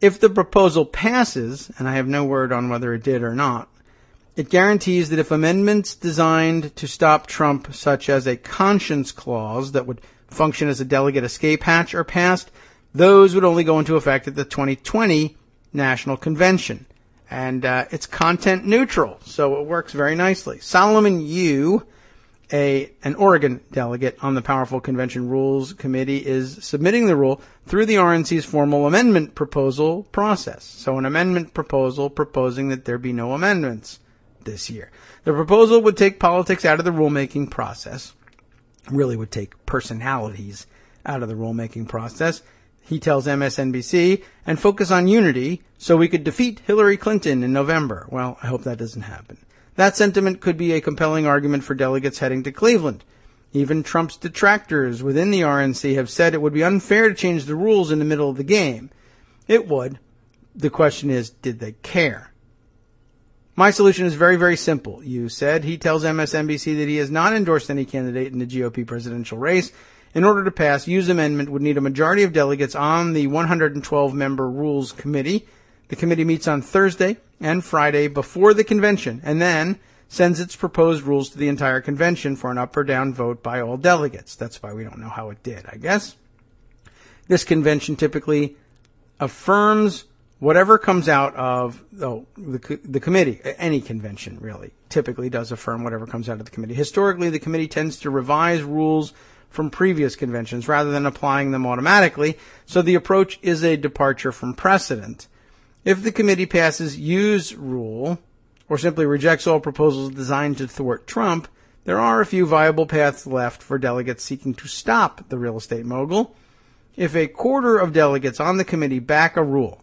If the proposal passes, and I have no word on whether it did or not, it guarantees that if amendments designed to stop Trump, such as a conscience clause that would function as a delegate escape hatch, are passed, those would only go into effect at the 2020 National Convention. And it's content neutral, so it works very nicely. Solomon Yu, an Oregon delegate on the powerful Convention Rules Committee, is submitting the rule through the RNC's formal amendment proposal process. So an amendment proposal proposing that there be no amendments this year. The proposal would take politics out of the rulemaking process, really would take personalities out of the rulemaking process, he tells MSNBC, and focus on unity so we could defeat Hillary Clinton in November. Well, I hope that doesn't happen. That sentiment could be a compelling argument for delegates heading to Cleveland. Even Trump's detractors within the RNC have said it would be unfair to change the rules in the middle of the game. It would. The question is, did they care? My solution is very, very simple, Yu said. He tells MSNBC that he has not endorsed any candidate in the GOP presidential race. In order to pass, Yu's amendment would need a majority of delegates on the 112-member Rules Committee. The committee meets on Thursday and Friday before the convention and then sends its proposed rules to the entire convention for an up or down vote by all delegates. That's why we don't know how it did, I guess. This convention typically affirms whatever comes out of the committee. Any convention, really, typically does affirm whatever comes out of the committee. Historically, the committee tends to revise rules from previous conventions rather than applying them automatically, so the approach is a departure from precedent. If the committee passes Yu's rule, or simply rejects all proposals designed to thwart Trump, there are a few viable paths left for delegates seeking to stop the real estate mogul. If a quarter of delegates on the committee back a rule,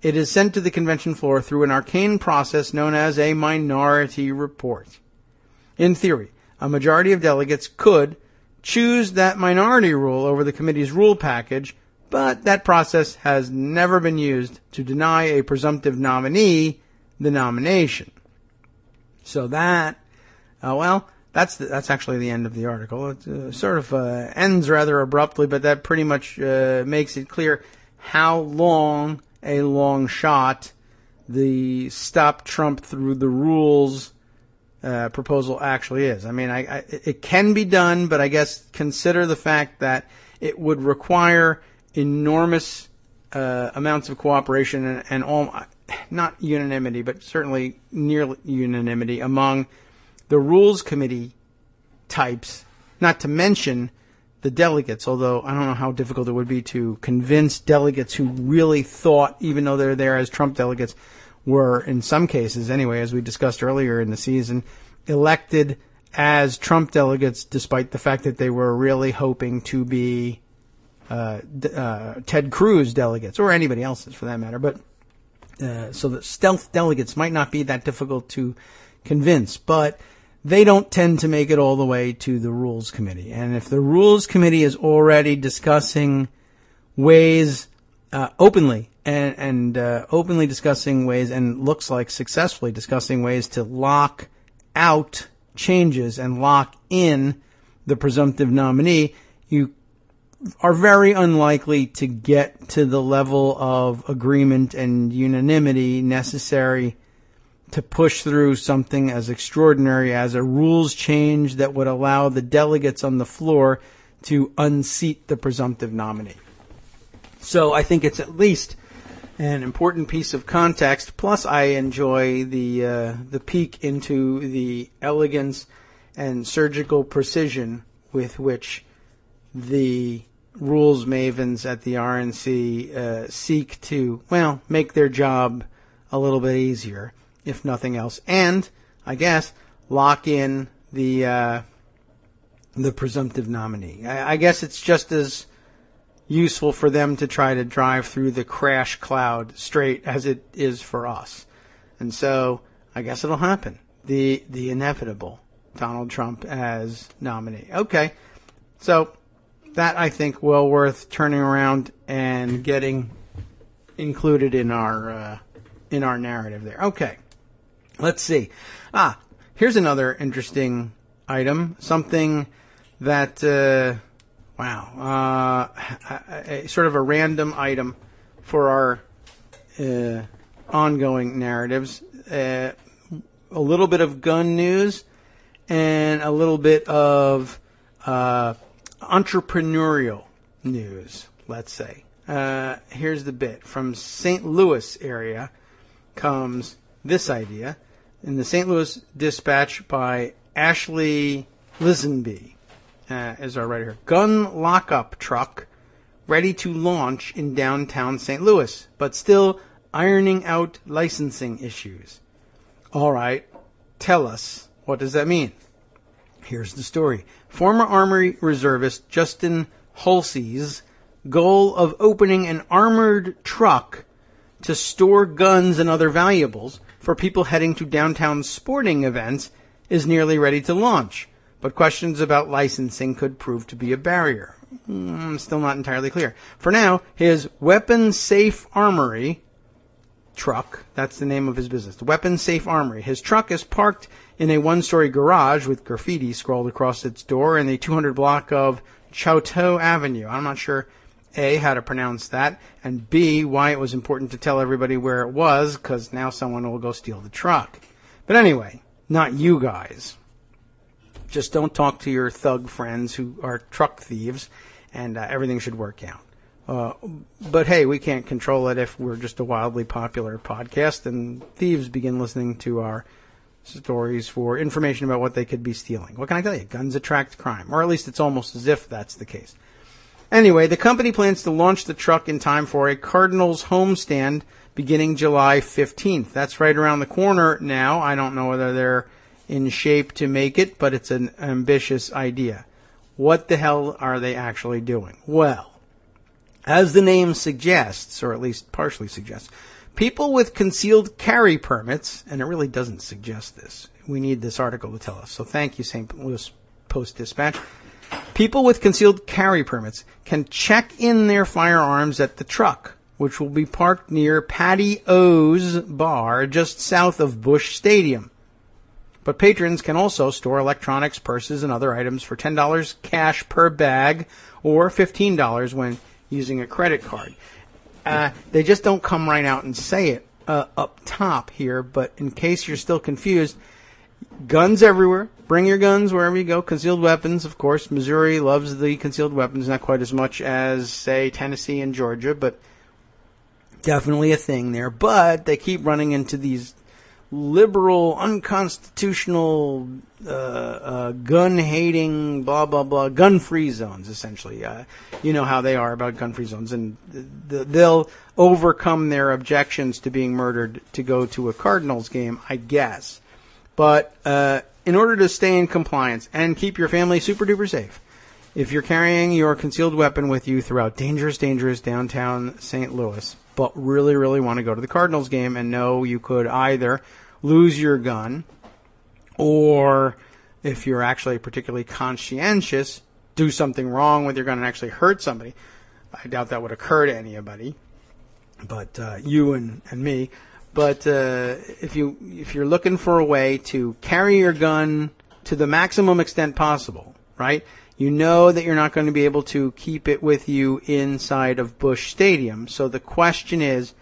it is sent to the convention floor through an arcane process known as a minority report. In theory, a majority of delegates could choose that minority rule over the committee's rule package, but that process has never been used to deny a presumptive nominee the nomination. So that, that's actually the end of the article. It sort of ends rather abruptly, but that pretty much makes it clear how long a long shot the Stop Trump Through the Rules proposal actually is. I mean, it can be done, but I guess consider the fact that it would require enormous amounts of cooperation and all, not unanimity, but certainly near unanimity among the Rules Committee types, not to mention the delegates, although I don't know how difficult it would be to convince delegates who really thought, even though they're there as Trump delegates, were, in some cases anyway, as we discussed earlier in the season, elected as Trump delegates despite the fact that they were really hoping to be Ted Cruz delegates, or anybody else's for that matter. But so the stealth delegates might not be that difficult to convince, but they don't tend to make it all the way to the Rules Committee. And if the Rules Committee is already discussing ways openly and openly discussing ways, and looks like successfully discussing ways to lock out changes and lock in the presumptive nominee, you are very unlikely to get to the level of agreement and unanimity necessary to push through something as extraordinary as a rules change that would allow the delegates on the floor to unseat the presumptive nominee. So I think it's at least an important piece of context. Plus, I enjoy the peek into the elegance and surgical precision with which the rules mavens at the RNC seek to, make their job a little bit easier, if nothing else, and I guess lock in the presumptive nominee. I guess it's just as useful for them to try to drive through the crash cloud straight as it is for us. And so I guess it'll happen. The inevitable Donald Trump as nominee. Okay. So that, I think, well worth turning around and getting included in our narrative there. Okay. Let's see. Here's another interesting item, something that, sort of a random item for our ongoing narratives. A little bit of gun news and a little bit of entrepreneurial news, let's say. Here's the bit. From St. Louis area comes this idea in the St. Louis Dispatch by Ashley Lisenby, is our writer here. Gun lockup truck ready to launch in downtown St. Louis, but still ironing out licensing issues. All right, tell us, what does that mean? Here's the story. Former Army reservist Justin Hulsey's goal of opening an armored truck to store guns and other valuables for people heading to downtown sporting events is nearly ready to launch, but questions about licensing could prove to be a barrier. Still not entirely clear. For now, his Weapon Safe Armory truck, that's the name of his business, the Weapon Safe Armory. His truck is parked in a one-story garage with graffiti scrawled across its door in the 200 block of Chouteau Avenue. I'm not sure, A, how to pronounce that, and B, why it was important to tell everybody where it was, because now someone will go steal the truck. But anyway, not you guys. Just don't talk to your thug friends who are truck thieves, and everything should work out. But hey, we can't control it if we're just a wildly popular podcast and thieves begin listening to our stories for information about what they could be stealing. What can I tell you? Guns attract crime, or at least it's almost as if that's the case. Anyway, the company plans to launch the truck in time for a Cardinals homestand beginning July 15th. That's right around the corner now. I don't know whether they're in shape to make it, but it's an ambitious idea. What the hell are they actually doing? Well, as the name suggests, or at least partially suggests, people with concealed carry permits, and it really doesn't suggest this. We need this article to tell us. So thank you, St. Louis Post-Dispatch. People with concealed carry permits can check in their firearms at the truck, which will be parked near Patty O's bar just south of Busch Stadium. But patrons can also store electronics, purses, and other items for $10 cash per bag or $15 when using a credit card. They just don't come right out and say it up top here, but in case you're still confused, guns everywhere. Bring your guns wherever you go. Concealed weapons, of course. Missouri loves the concealed weapons, not quite as much as, say, Tennessee and Georgia, but definitely a thing there. But they keep running into these liberal, unconstitutional, gun-hating, blah, blah, blah, gun-free zones, essentially. You know how they are about gun-free zones, and they'll overcome their objections to being murdered to go to a Cardinals game, I guess. But in order to stay in compliance and keep your family super-duper safe, if you're carrying your concealed weapon with you throughout dangerous downtown St. Louis, but really, really want to go to the Cardinals game and know you could either lose your gun or, if you're actually particularly conscientious, do something wrong with your gun and actually hurt somebody. I doubt that would occur to anybody, but you and me. But if you're looking for a way to carry your gun to the maximum extent possible, right? You know that you're not going to be able to keep it with you inside of Busch Stadium. So the question is,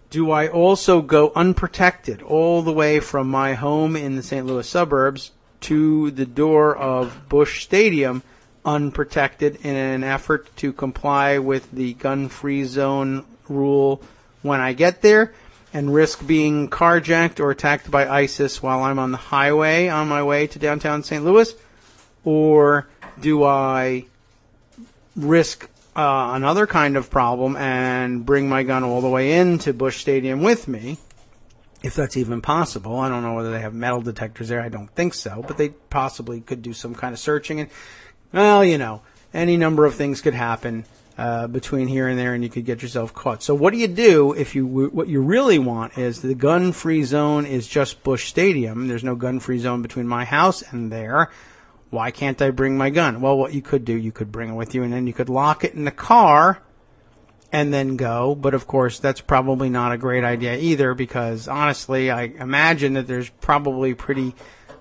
do I also go unprotected all the way from my home in the St. Louis suburbs to the door of Busch Stadium unprotected in an effort to comply with the gun-free zone rule when I get there, and risk being carjacked or attacked by ISIS while I'm on the highway on my way to downtown St. Louis? Or do I risk another kind of problem and bring my gun all the way into Busch Stadium with me, if that's even possible? I don't know whether they have metal detectors there. I don't think so, but they possibly could do some kind of searching. And, well, you know, any number of things could happen between here and there, and you could get yourself caught. So what do you do if what you really want is the gun-free zone is just Busch Stadium. There's no gun-free zone between my house and there. Why can't I bring my gun? Well, what you could do, you could bring it with you, and then you could lock it in the car and then go. But, of course, that's probably not a great idea either, because, honestly, I imagine that there's probably pretty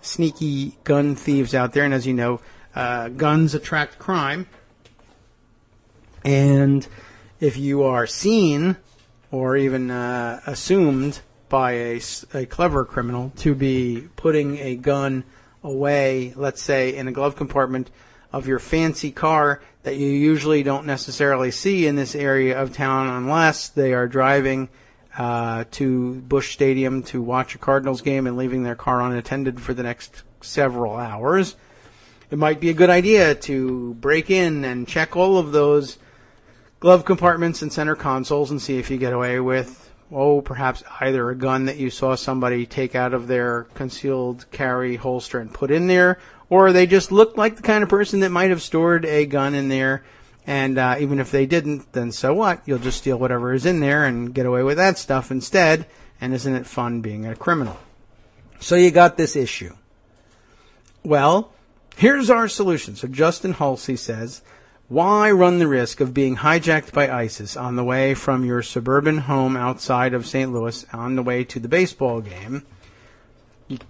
sneaky gun thieves out there. And as you know, guns attract crime. And if you are seen or even assumed by a clever criminal to be putting a gun away, let's say in a glove compartment of your fancy car that you usually don't necessarily see in this area of town unless they are driving to Busch Stadium to watch a Cardinals game and leaving their car unattended for the next several hours, it might be a good idea to break in and check all of those glove compartments and center consoles and see if you get away with, perhaps either a gun that you saw somebody take out of their concealed carry holster and put in there, or they just look like the kind of person that might have stored a gun in there, and even if they didn't, then so what? You'll just steal whatever is in there and get away with that stuff instead, and isn't it fun being a criminal? So you got this issue. Well, here's our solution. So Justin Halsey says, why run the risk of being hijacked by ISIS on the way from your suburban home outside of St. Louis on the way to the baseball game?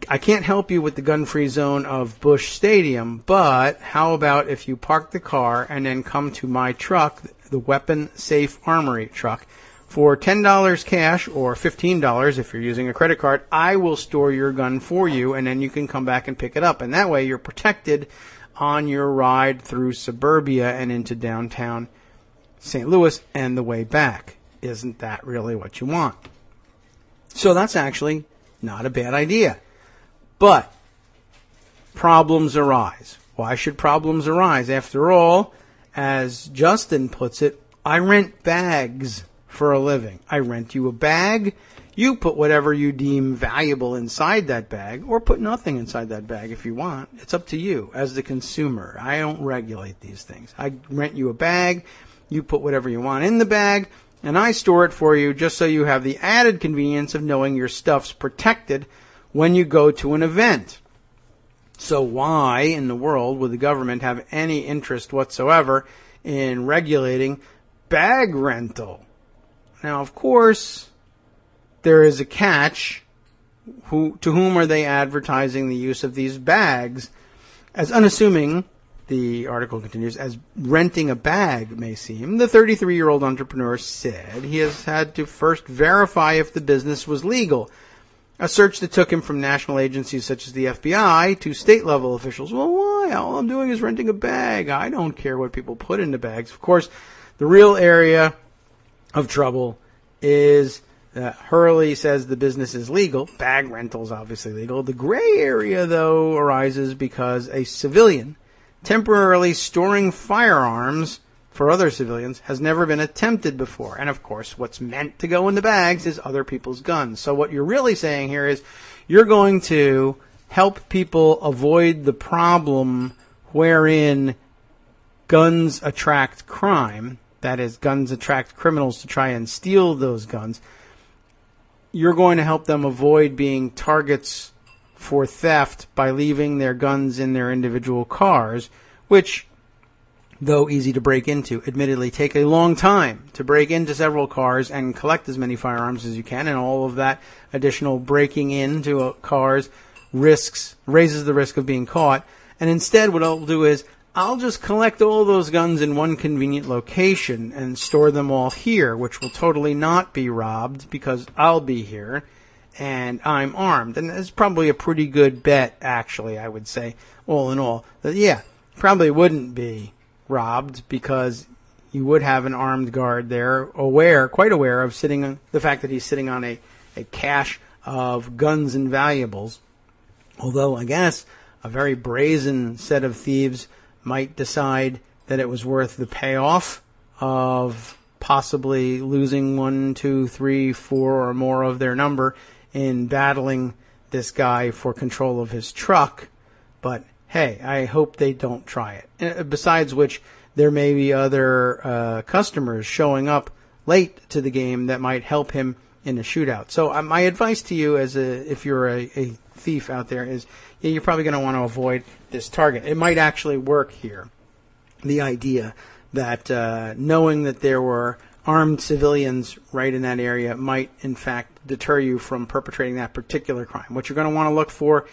I can't help you with the gun-free zone of Busch Stadium, but how about if you park the car and then come to my truck, the Weapon Safe Armory truck, for $10 cash or $15 if you're using a credit card, I will store your gun for you, and then you can come back and pick it up. And that way you're protected on your ride through suburbia and into downtown St. Louis and the way back. Isn't that really what you want? So that's actually not a bad idea. But problems arise. Why should problems arise? After all, as Justin puts it, I rent bags for a living. I rent you a bag. You put whatever you deem valuable inside that bag, or put nothing inside that bag if you want. It's up to you as the consumer. I don't regulate these things. I rent you a bag. You put whatever you want in the bag, and I store it for you just so you have the added convenience of knowing your stuff's protected when you go to an event. So why in the world would the government have any interest whatsoever in regulating bag rental? Now, of course, there is a catch. To whom are they advertising the use of these bags? As unassuming, the article continues, as renting a bag may seem, the 33-year-old entrepreneur said he has had to first verify if the business was legal. A search that took him from national agencies such as the FBI to state-level officials. Well, why? All I'm doing is renting a bag. I don't care what people put into bags. Of course, the real area of trouble is Hurley says the business is legal. Bag rental is obviously legal. The gray area, though, arises because a civilian temporarily storing firearms for other civilians has never been attempted before. And, of course, what's meant to go in the bags is other people's guns. So what you're really saying here is you're going to help people avoid the problem wherein guns attract crime. That is, guns attract criminals to try and steal those guns. You're going to help them avoid being targets for theft by leaving their guns in their individual cars, which, though easy to break into, admittedly take a long time to break into several cars and collect as many firearms as you can, and all of that additional breaking into cars raises the risk of being caught. And instead, what I'll do is I'll just collect all those guns in one convenient location and store them all here, which will totally not be robbed because I'll be here and I'm armed. And it's probably a pretty good bet, actually, I would say, all in all. That, yeah, probably wouldn't be robbed because you would have an armed guard there, quite aware of the fact that he's sitting on a cache of guns and valuables. Although, I guess, a very brazen set of thieves might decide that it was worth the payoff of possibly losing 1, 2, 3, 4 or more of their number in battling this guy for control of his truck. But hey, I hope they don't try it. Besides which, there may be other customers showing up late to the game that might help him in a shootout. So my advice to you, if you're a thief out there, is you're probably going to want to avoid this target. It might actually work here. The idea that knowing that there were armed civilians right in that area might, in fact, deter you from perpetrating that particular crime. What you're going to want to look for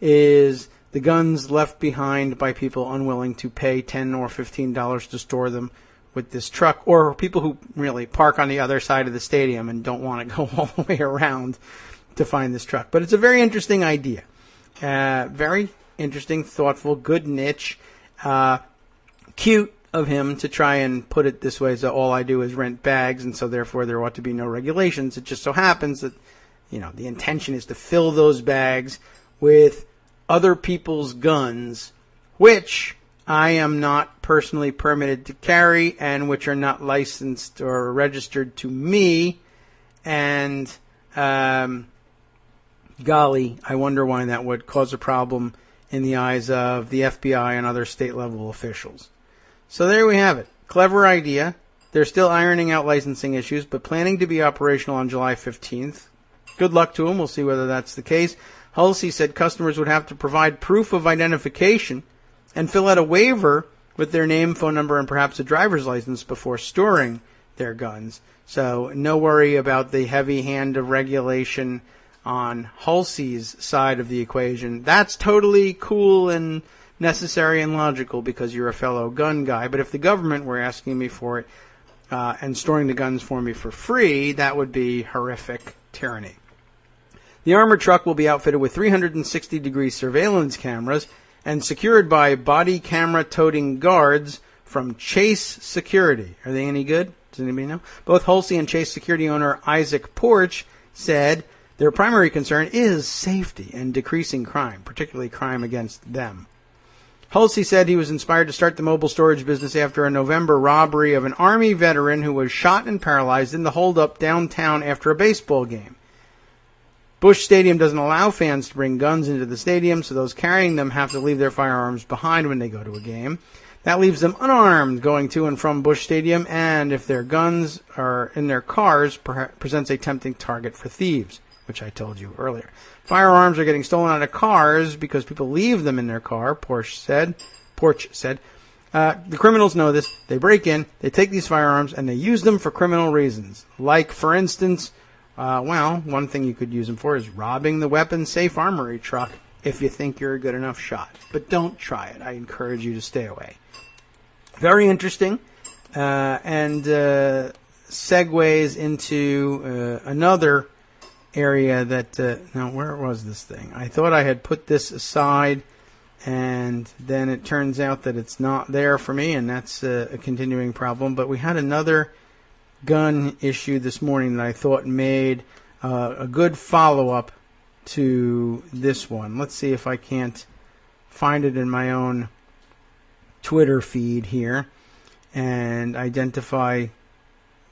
is the guns left behind by people unwilling to pay $10 or $15 to store them with this truck, or people who really park on the other side of the stadium and don't want to go all the way around to find this truck. But it's a very interesting idea. Very interesting, thoughtful, good niche. Cute of him to try and put it this way, so all I do is rent bags, and so therefore there ought to be no regulations. It just so happens that, the intention is to fill those bags with other people's guns, which I am not personally permitted to carry and which are not licensed or registered to me. And, golly, I wonder why that would cause a problem in the eyes of the FBI and other state-level officials. So there we have it. Clever idea. They're still ironing out licensing issues, but planning to be operational on July 15th. Good luck to them. We'll see whether that's the case. Hulsey said customers would have to provide proof of identification and fill out a waiver with their name, phone number, and perhaps a driver's license before storing their guns. So no worry about the heavy hand of regulation on Hulsey's side of the equation. That's totally cool and necessary and logical because you're a fellow gun guy. But if the government were asking me for it and storing the guns for me for free, that would be horrific tyranny. The armored truck will be outfitted with 360-degree surveillance cameras and secured by body camera-toting guards from Chase Security. Are they any good? Does anybody know? Both Hulsey and Chase Security owner Isaac Porch said their primary concern is safety and decreasing crime, particularly crime against them. Hulsey said he was inspired to start the mobile storage business after a November robbery of an Army veteran who was shot and paralyzed in the holdup downtown after a baseball game. Busch Stadium doesn't allow fans to bring guns into the stadium, so those carrying them have to leave their firearms behind when they go to a game. That leaves them unarmed going to and from Busch Stadium, and if their guns are in their cars, presents a tempting target for thieves, which I told you earlier. Firearms are getting stolen out of cars because people leave them in their car, Porch said. The criminals know this. They break in, they take these firearms, and they use them for criminal reasons. Like, for instance, one thing you could use them for is robbing the weapons-safe armory truck if you think you're a good enough shot. But don't try it. I encourage you to stay away. Very interesting, and segues into another area that, now where was this thing? I thought I had put this aside, and then it turns out that it's not there for me, and that's a continuing problem. But we had another gun issue this morning that I thought made a good follow-up to this one. Let's see if I can't find it in my own Twitter feed here and identify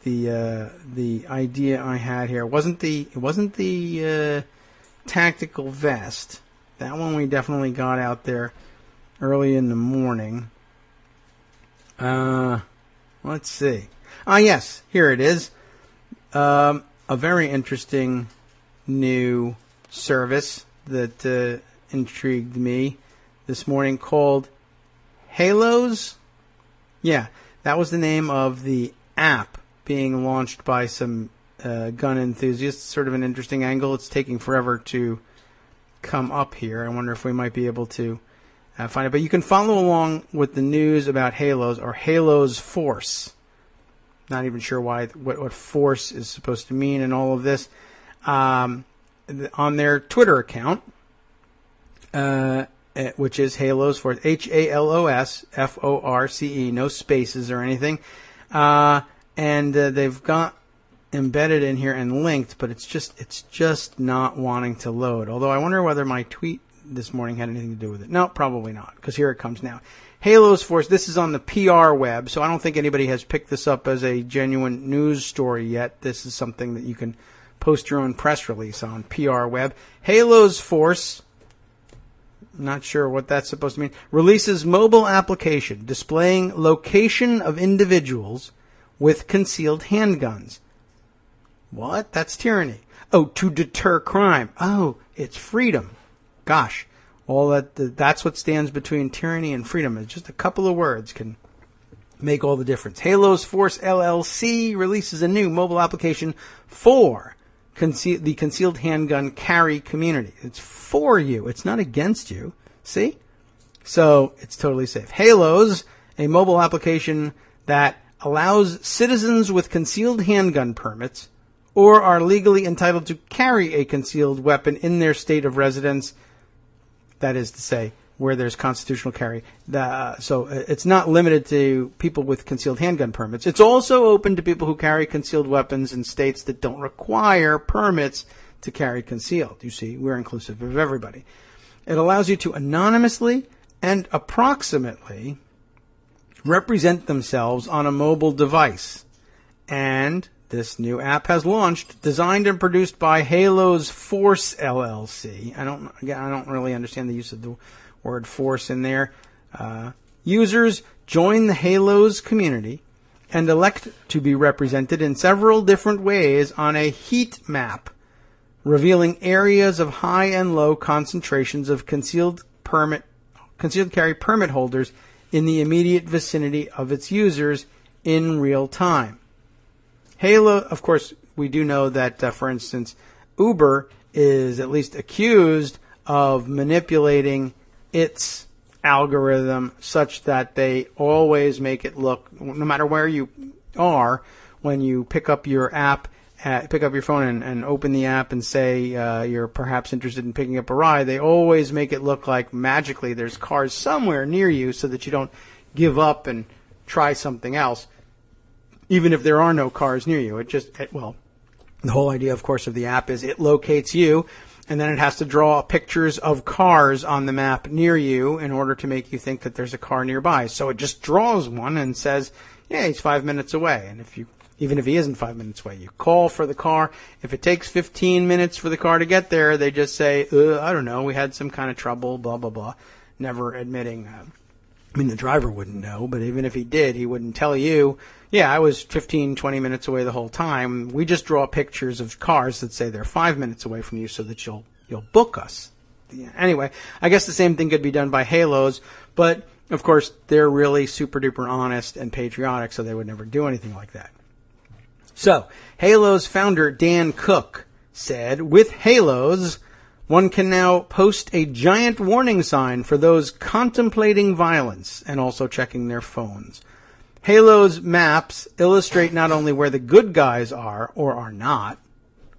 the idea I had here. It wasn't the tactical vest. That one we definitely got out there early in the morning. Let's see. Yes, here it is. A very interesting new service that intrigued me this morning called Halos. Yeah, that was the name of the app being launched by some gun enthusiasts. Sort of an interesting angle. It's taking forever to come up here. I wonder if we might be able to find it. But you can follow along with the news about Halos or Halos Force. Not even sure what force is supposed to mean in all of this. On their Twitter account, which is Halos Force, HALOSFORCE, no spaces or anything. And they've got embedded in here and linked, but it's just not wanting to load. Although I wonder whether my tweet this morning had anything to do with it. No, probably not, because here it comes now. Halos Force, this is on the PR web, so I don't think anybody has picked this up as a genuine news story yet. This is something that you can post your own press release on PR web. Halos Force, not sure what that's supposed to mean, releases mobile application displaying location of individuals with concealed handguns. What? That's tyranny. Oh, to deter crime. Oh, it's freedom. Gosh, all that's what stands between tyranny and freedom. It's just a couple of words can make all the difference. Halos Force LLC releases a new mobile application for the concealed handgun carry community. It's for you. It's not against you. See? So it's totally safe. Halos, a mobile application that allows citizens with concealed handgun permits or are legally entitled to carry a concealed weapon in their state of residence. That is to say, where there's constitutional carry. So it's not limited to people with concealed handgun permits. It's also open to people who carry concealed weapons in states that don't require permits to carry concealed. You see, we're inclusive of everybody. It allows you to anonymously and approximately represent themselves on a mobile device. And this new app has launched, designed and produced by Halos Force LLC. I don't really understand the use of the word force in there. Users join the Halos community and elect to be represented in several different ways on a heat map, revealing areas of high and low concentrations of concealed carry permit holders in the immediate vicinity of its users in real time. Halo, of course, we do know that, for instance, Uber is at least accused of manipulating its algorithm such that they always make it look, no matter where you are, when you pick up your phone and open the app and say you're perhaps interested in picking up a ride, they always make it look like magically there's cars somewhere near you so that you don't give up and try something else, even if there are no cars near you. The whole idea, of course, of the app is it locates you, and then it has to draw pictures of cars on the map near you in order to make you think that there's a car nearby. So it just draws one and says, yeah, he's 5 minutes away. And even if he isn't 5 minutes away, you call for the car. If it takes 15 minutes for the car to get there, they just say, I don't know, we had some kind of trouble, blah, blah, blah, never admitting. The driver wouldn't know, but even if he did, he wouldn't tell you, yeah, I was 15, 20 minutes away the whole time. We just draw pictures of cars that say they're 5 minutes away from you so that you'll book us. Yeah. Anyway, I guess the same thing could be done by Halos, but of course they're really super duper honest and patriotic, so they would never do anything like that. So, Halos founder Dan Cook said, with Halos, one can now post a giant warning sign for those contemplating violence and also checking their phones. Halos maps illustrate not only where the good guys are or are not,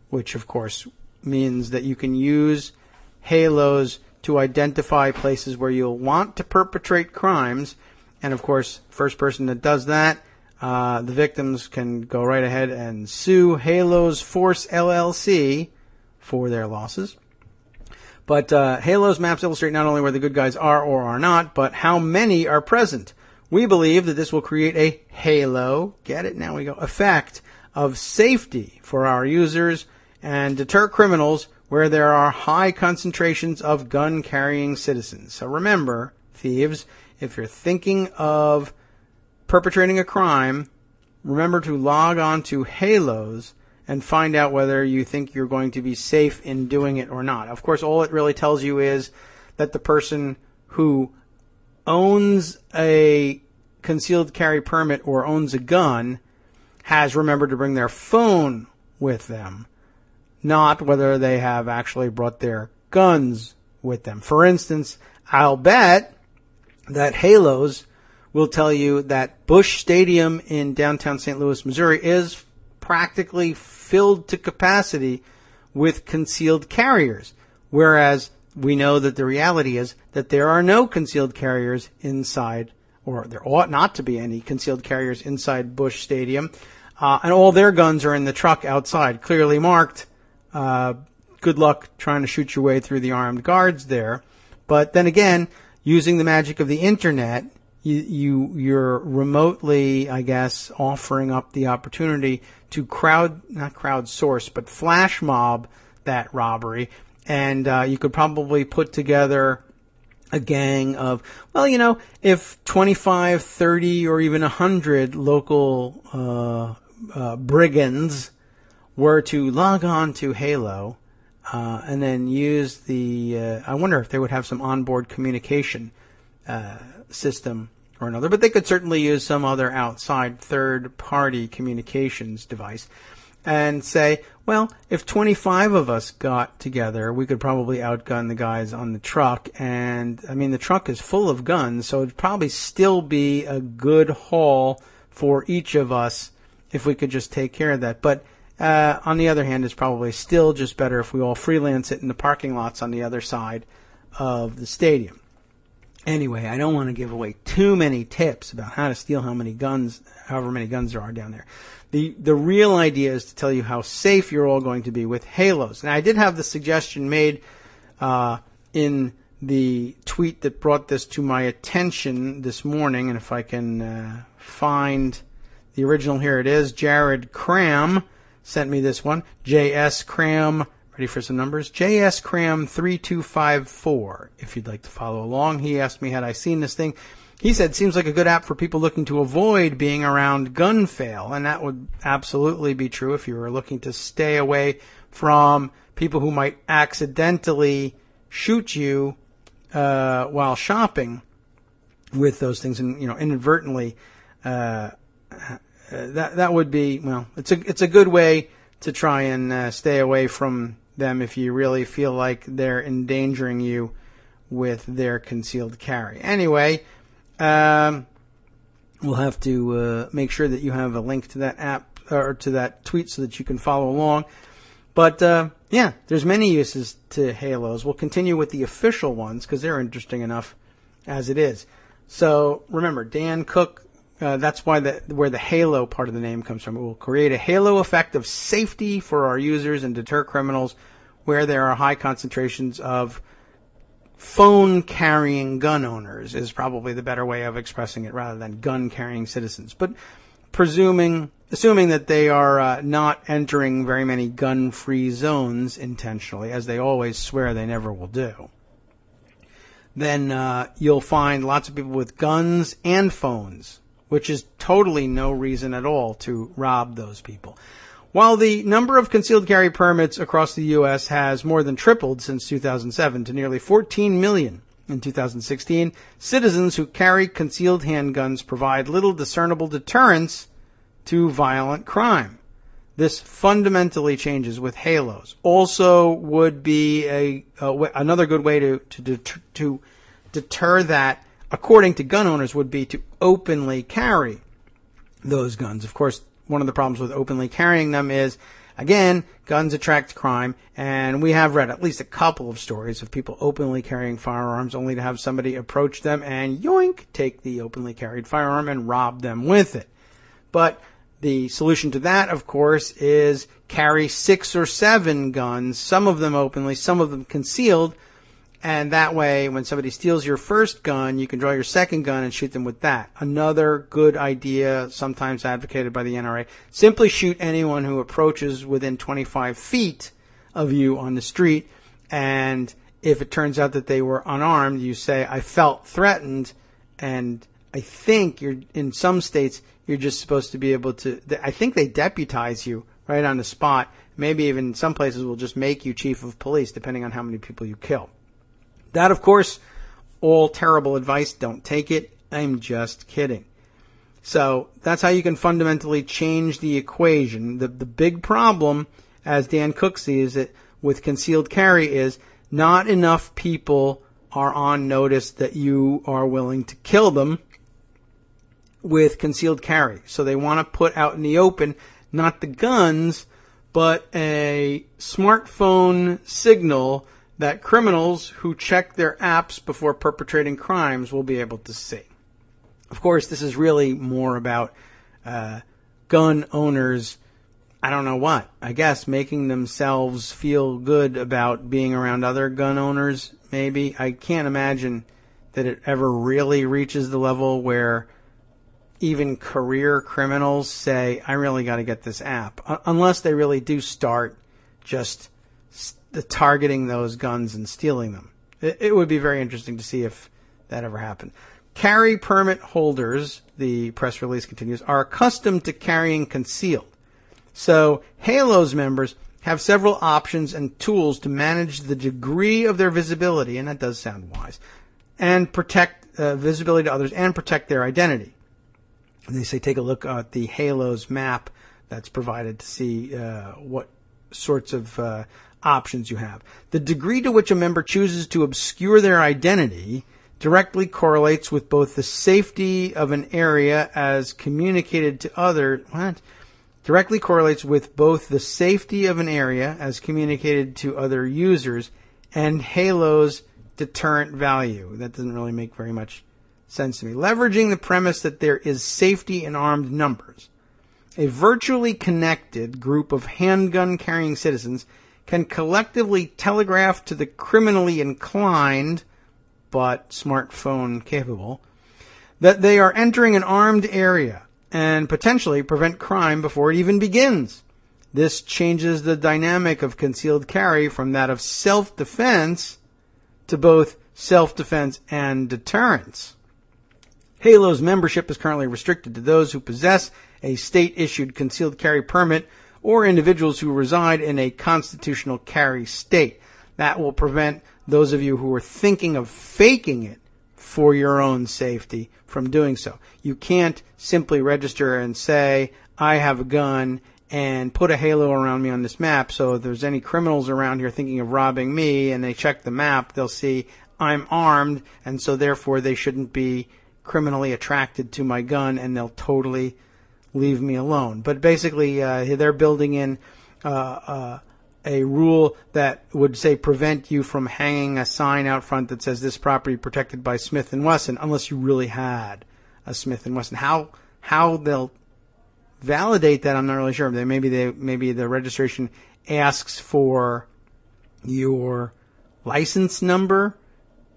which of course means that you can use Halos to identify places where you'll want to perpetrate crimes. And of course, first person that does that, the victims can go right ahead and sue Halos Force LLC for their losses. But Halos maps illustrate not only where the good guys are or are not, but how many are present. We believe that this will create a halo, get it, now we go, effect of safety for our users and deter criminals where there are high concentrations of gun-carrying citizens. So remember, thieves, if you're thinking of perpetrating a crime, remember to log on to Halos and find out whether you think you're going to be safe in doing it or not. Of course, all it really tells you is that the person who owns a concealed carry permit or owns a gun has remembered to bring their phone with them, not whether they have actually brought their guns with them. For instance, I'll bet that Halos will tell you that Busch Stadium in downtown St. Louis, Missouri is practically filled to capacity with concealed carriers, whereas we know that the reality is that there are no concealed carriers inside, or there ought not to be any concealed carriers inside Busch Stadium, and all their guns are in the truck outside, clearly marked. Good luck trying to shoot your way through the armed guards there. But then again, using the magic of the internet, you're remotely, I guess, offering up the opportunity to not crowdsource, but flash mob that robbery. And you could probably put together a gang of, if 25, 30, or even 100 local brigands were to log on to Halo and then use I wonder if they would have some onboard communication system or another, but they could certainly use some other outside third-party communications device. and say, well, if 25 of us got together, we could probably outgun the guys on the truck. And, I mean, the truck is full of guns, so it'd probably still be a good haul for each of us if we could just take care of that. But on the other hand, it's probably still just better if we all freelance it in the parking lots on the other side of the stadium. Anyway, I don't want to give away too many tips about how to steal however many guns there are down there. The real idea is to tell you how safe you're all going to be with halos. Now, I did have the suggestion made in the tweet that brought this to my attention this morning, and if I can find the original, here it is. Jared Cram sent me this one. JS Cram, ready for some numbers? JS Cram 3254. If you'd like to follow along, he asked me had I seen this thing. He said, seems like a good app for people looking to avoid being around gun fail. And that would absolutely be true if you were looking to stay away from people who might accidentally shoot you while shopping with those things, and inadvertently. That would be, well, it's a good way to try and stay away from them if you really feel like they're endangering you with their concealed carry. Anyway, we'll have to make sure that you have a link to that app or to that tweet so that you can follow along. But yeah, there's many uses to halos. We'll continue with the official ones because they're interesting enough as it is. So remember, Dan Cook. That's where the halo part of the name comes from. It will create a halo effect of safety for our users and deter criminals where there are high concentrations of phone-carrying gun owners is probably the better way of expressing it rather than gun-carrying citizens. But assuming that they are not entering very many gun-free zones intentionally, as they always swear they never will do, then you'll find lots of people with guns and phones, which is totally no reason at all to rob those people. While the number of concealed carry permits across the U.S. has more than tripled since 2007 to nearly 14 million in 2016, citizens who carry concealed handguns provide little discernible deterrence to violent crime. This fundamentally changes with halos. Also would be another good way to deter that, according to gun owners, would be to openly carry those guns. Of course, one of the problems with openly carrying them is, again, guns attract crime, and we have read at least a couple of stories of people openly carrying firearms only to have somebody approach them and, yoink, take the openly carried firearm and rob them with it. But the solution to that, of course, is carry 6 or 7 guns, some of them openly, some of them concealed, and that way, when somebody steals your first gun, you can draw your second gun and shoot them with that. Another good idea, sometimes advocated by the NRA, simply shoot anyone who approaches within 25 feet of you on the street. And if it turns out that they were unarmed, you say, I felt threatened. And I think in some states, you're just supposed to be able to, I think they deputize you right on the spot. Maybe even some places will just make you chief of police, depending on how many people you kill. That, of course, all terrible advice. Don't take it. I'm just kidding. So that's how you can fundamentally change the equation. The big problem, as Dan Cook sees it, with concealed carry is not enough people are on notice that you are willing to kill them with concealed carry. So they want to put out in the open not the guns, but a smartphone signal that criminals who check their apps before perpetrating crimes will be able to see. Of course, this is really more about gun owners, I don't know what, I guess making themselves feel good about being around other gun owners, maybe. I can't imagine that it ever really reaches the level where even career criminals say, I really got to get this app, unless they really do start just targeting those guns and stealing them. It would be very interesting to see if that ever happened. Carry permit holders, the press release continues, are accustomed to carrying concealed. So Halos members have several options and tools to manage the degree of their visibility, and that does sound wise, and protect visibility to others and protect their identity. They say take a look at the Halos map that's provided to see what sorts of options you have. The degree to which a member chooses to obscure their identity directly correlates with both the safety of an area as communicated to other directly correlates with both the safety of an area as communicated to other users and Halo's deterrent value. That doesn't really make very much sense to me. Leveraging the premise that there is safety in armed numbers, a virtually connected group of handgun-carrying citizens can collectively telegraph to the criminally inclined but smartphone capable that they are entering an armed area and potentially prevent crime before it even begins. This changes the dynamic of concealed carry from that of self-defense to both self-defense and deterrence. Halo's membership is currently restricted to those who possess a state-issued concealed carry permit or individuals who reside in a constitutional carry state. That will prevent those of you who are thinking of faking it for your own safety from doing so. You can't simply register and say, I have a gun, and put a halo around me on this map, so if there's any criminals around here thinking of robbing me and they check the map, they'll see I'm armed, and so therefore they shouldn't be criminally attracted to my gun, and they'll totally leave me alone. But basically, they're building in a rule that would say prevent you from hanging a sign out front that says this property protected by Smith & Wesson unless you really had a Smith & Wesson. How they'll validate that, I'm not really sure. Maybe the registration asks for your license number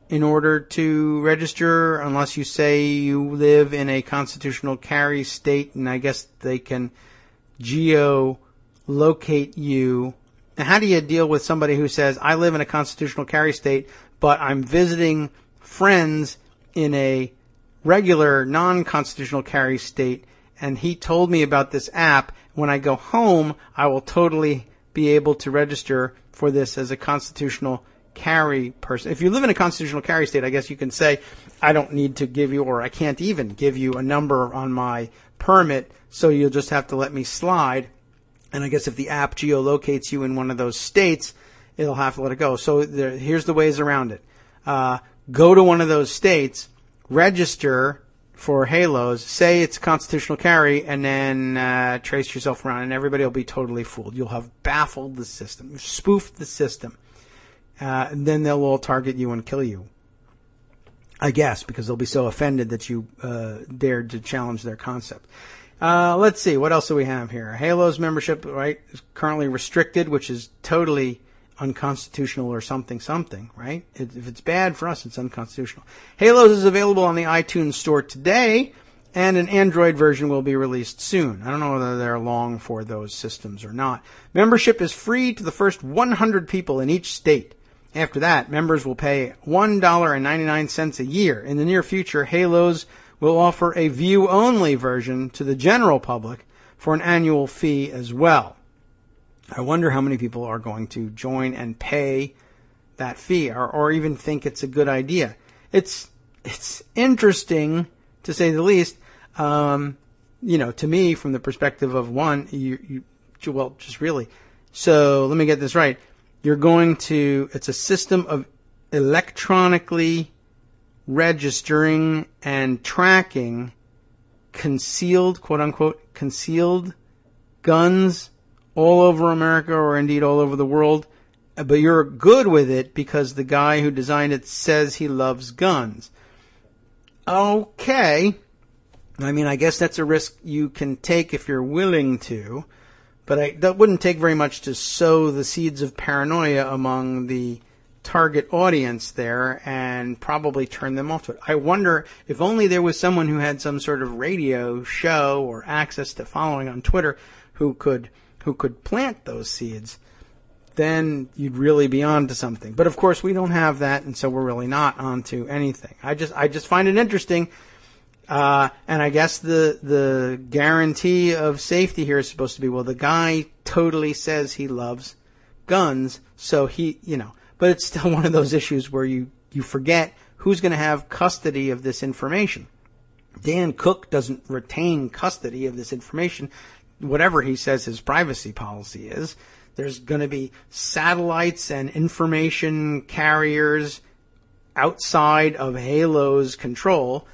in order to register, unless you say you live in a constitutional carry state, and I guess they can geolocate you. Now, how do you deal with somebody who says, I live in a constitutional carry state, but I'm visiting friends in a regular non-constitutional carry state, and he told me about this app. When I go home, I will totally be able to register for this as a constitutional carry person. If you live in a constitutional carry state, I guess you can say, I don't need to give you, or I can't even give you a number on my permit, so you'll just have to let me slide. And I guess if the app geolocates you in one of those states, it'll have to let it go. So here's the ways around it. Go to one of those states, register for halos, say it's constitutional carry, and then trace yourself around, and everybody will be totally fooled. You'll have baffled the system. You've spoofed the system. And then they'll all target you and kill you, I guess, because they'll be so offended that you dared to challenge their concept. Let's see, what else do we have here? Halo's membership, right, is currently restricted, which is totally unconstitutional or something, right? If it's bad for us, it's unconstitutional. Halo's is available on the iTunes Store today, and an Android version will be released soon. I don't know whether they're long for those systems or not. Membership is free to the first 100 people in each state. After that, members will pay $1.99 a year. In the near future, Halo's will offer a view-only version to the general public for an annual fee as well. I wonder how many people are going to join and pay that fee, or even think it's a good idea. It's interesting, to say the least. To me, from the perspective of one, just really. So let me get this right. It's a system of electronically registering and tracking concealed, quote unquote, concealed guns all over America, or indeed all over the world. But you're good with it because the guy who designed it says he loves guns. Okay. I mean, I guess that's a risk you can take if you're willing to. But that wouldn't take very much to sow the seeds of paranoia among the target audience there and probably turn them off to it. I wonder if only there was someone who had some sort of radio show or access to following on Twitter who could plant those seeds, then you'd really be onto something. But of course we don't have that, and so we're really not onto anything. I just find it interesting. And I guess the guarantee of safety here is supposed to be, well, the guy totally says he loves guns, so but it's still one of those issues where you forget who's going to have custody of this information. Dan Cook doesn't retain custody of this information. whatever he says his privacy policy is. There's going to be satellites and information carriers outside of Halo's control,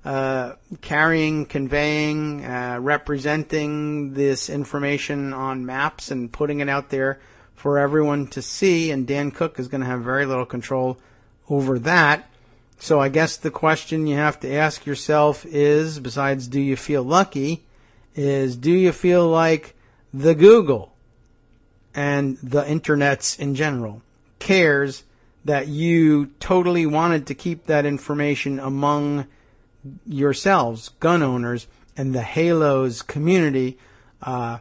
carrying, conveying, representing this information on maps and putting it out there for everyone to see, and Dan Cook is going to have very little control over that. So I guess the question you have to ask yourself is, besides do you feel lucky, is do you feel like the Google and the internets in general cares that you totally wanted to keep that information among yourselves, gun owners, and the Halos community? I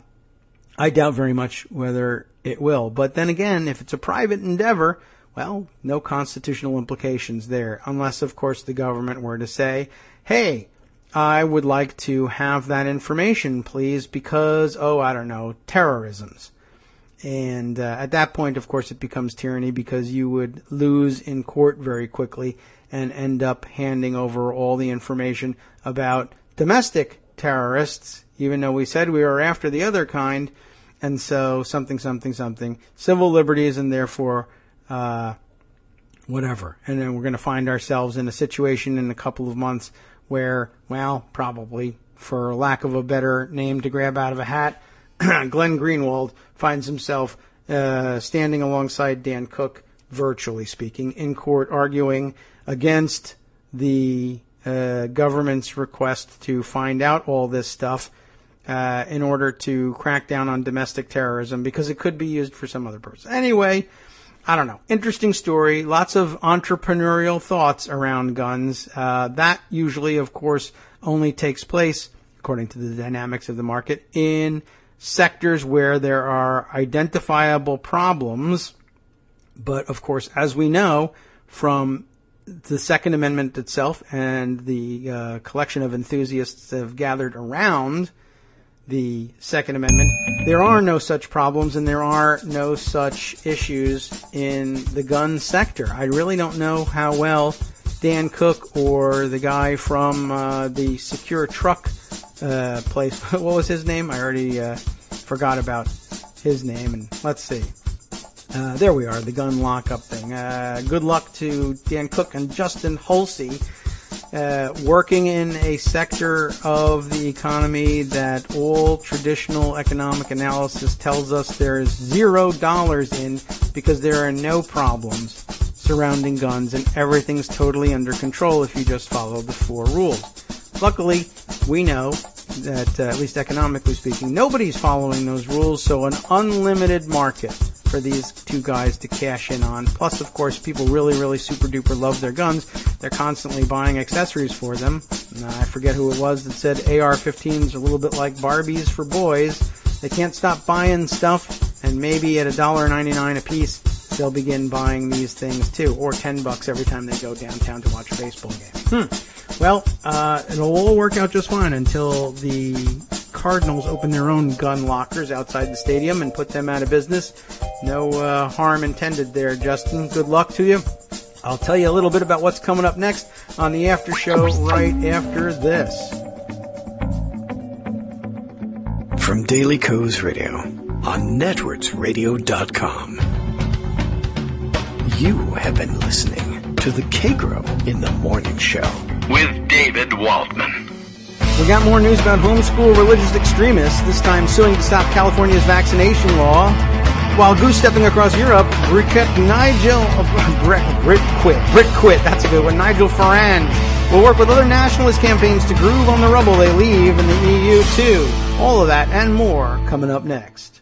doubt very much whether it will. But then again, if it's a private endeavor, well, no constitutional implications there, unless, of course, the government were to say, hey, I would like to have that information, please, because, terrorisms. And at that point, of course, it becomes tyranny because you would lose in court very quickly and end up handing over all the information about domestic terrorists, even though we said we were after the other kind. And so something, civil liberties, and therefore whatever. And then we're going to find ourselves in a situation in a couple of months where, well, probably, for lack of a better name to grab out of a hat, Glenn Greenwald finds himself standing alongside Dan Cook, virtually speaking, in court arguing against the government's request to find out all this stuff in order to crack down on domestic terrorism because it could be used for some other purpose. Anyway, I don't know. Interesting story. Lots of entrepreneurial thoughts around guns. That usually, of course, only takes place, according to the dynamics of the market, in sectors where there are identifiable problems. But, of course, as we know from the Second Amendment itself and the collection of enthusiasts that have gathered around the Second Amendment, there are no such problems and there are no such issues in the gun sector. I really don't know how well Dan Cook or the guy from the secure truck place, what was his name? I already forgot about his name. And let's see. There we are, the gun lockup thing. Good luck to Dan Cook and Justin Hulsey, working in a sector of the economy that all traditional economic analysis tells us there is $0 in because there are no problems surrounding guns and everything's totally under control if you just follow the 4 rules. Luckily, we know that, at least economically speaking, nobody's following those rules, so an unlimited market for these two guys to cash in on. Plus, of course, people really, really super duper love their guns. They're constantly buying accessories for them. I forget who it was that said AR-15s are a little bit like Barbies for boys. They can't stop buying stuff, and maybe at $1.99 a piece, they'll begin buying these things too, or $10 every time they go downtown to watch a baseball game. Well, it'll all work out just fine until the Cardinals open their own gun lockers outside the stadium and put them out of business. No harm intended there, Justin. Good luck to you. I'll tell you a little bit about what's coming up next on the after show right after this. From Daily Kos Radio on networksradio.com. You have been listening to the Kagro in the Morning Show with David Waldman. We got more news about homeschool religious extremists, this time suing to stop California's vaccination law. While goose-stepping across Europe, Brit quit, that's a good one, Nigel Farage will work with other nationalist campaigns to groove on the rubble they leave in the EU too. All of that and more coming up next.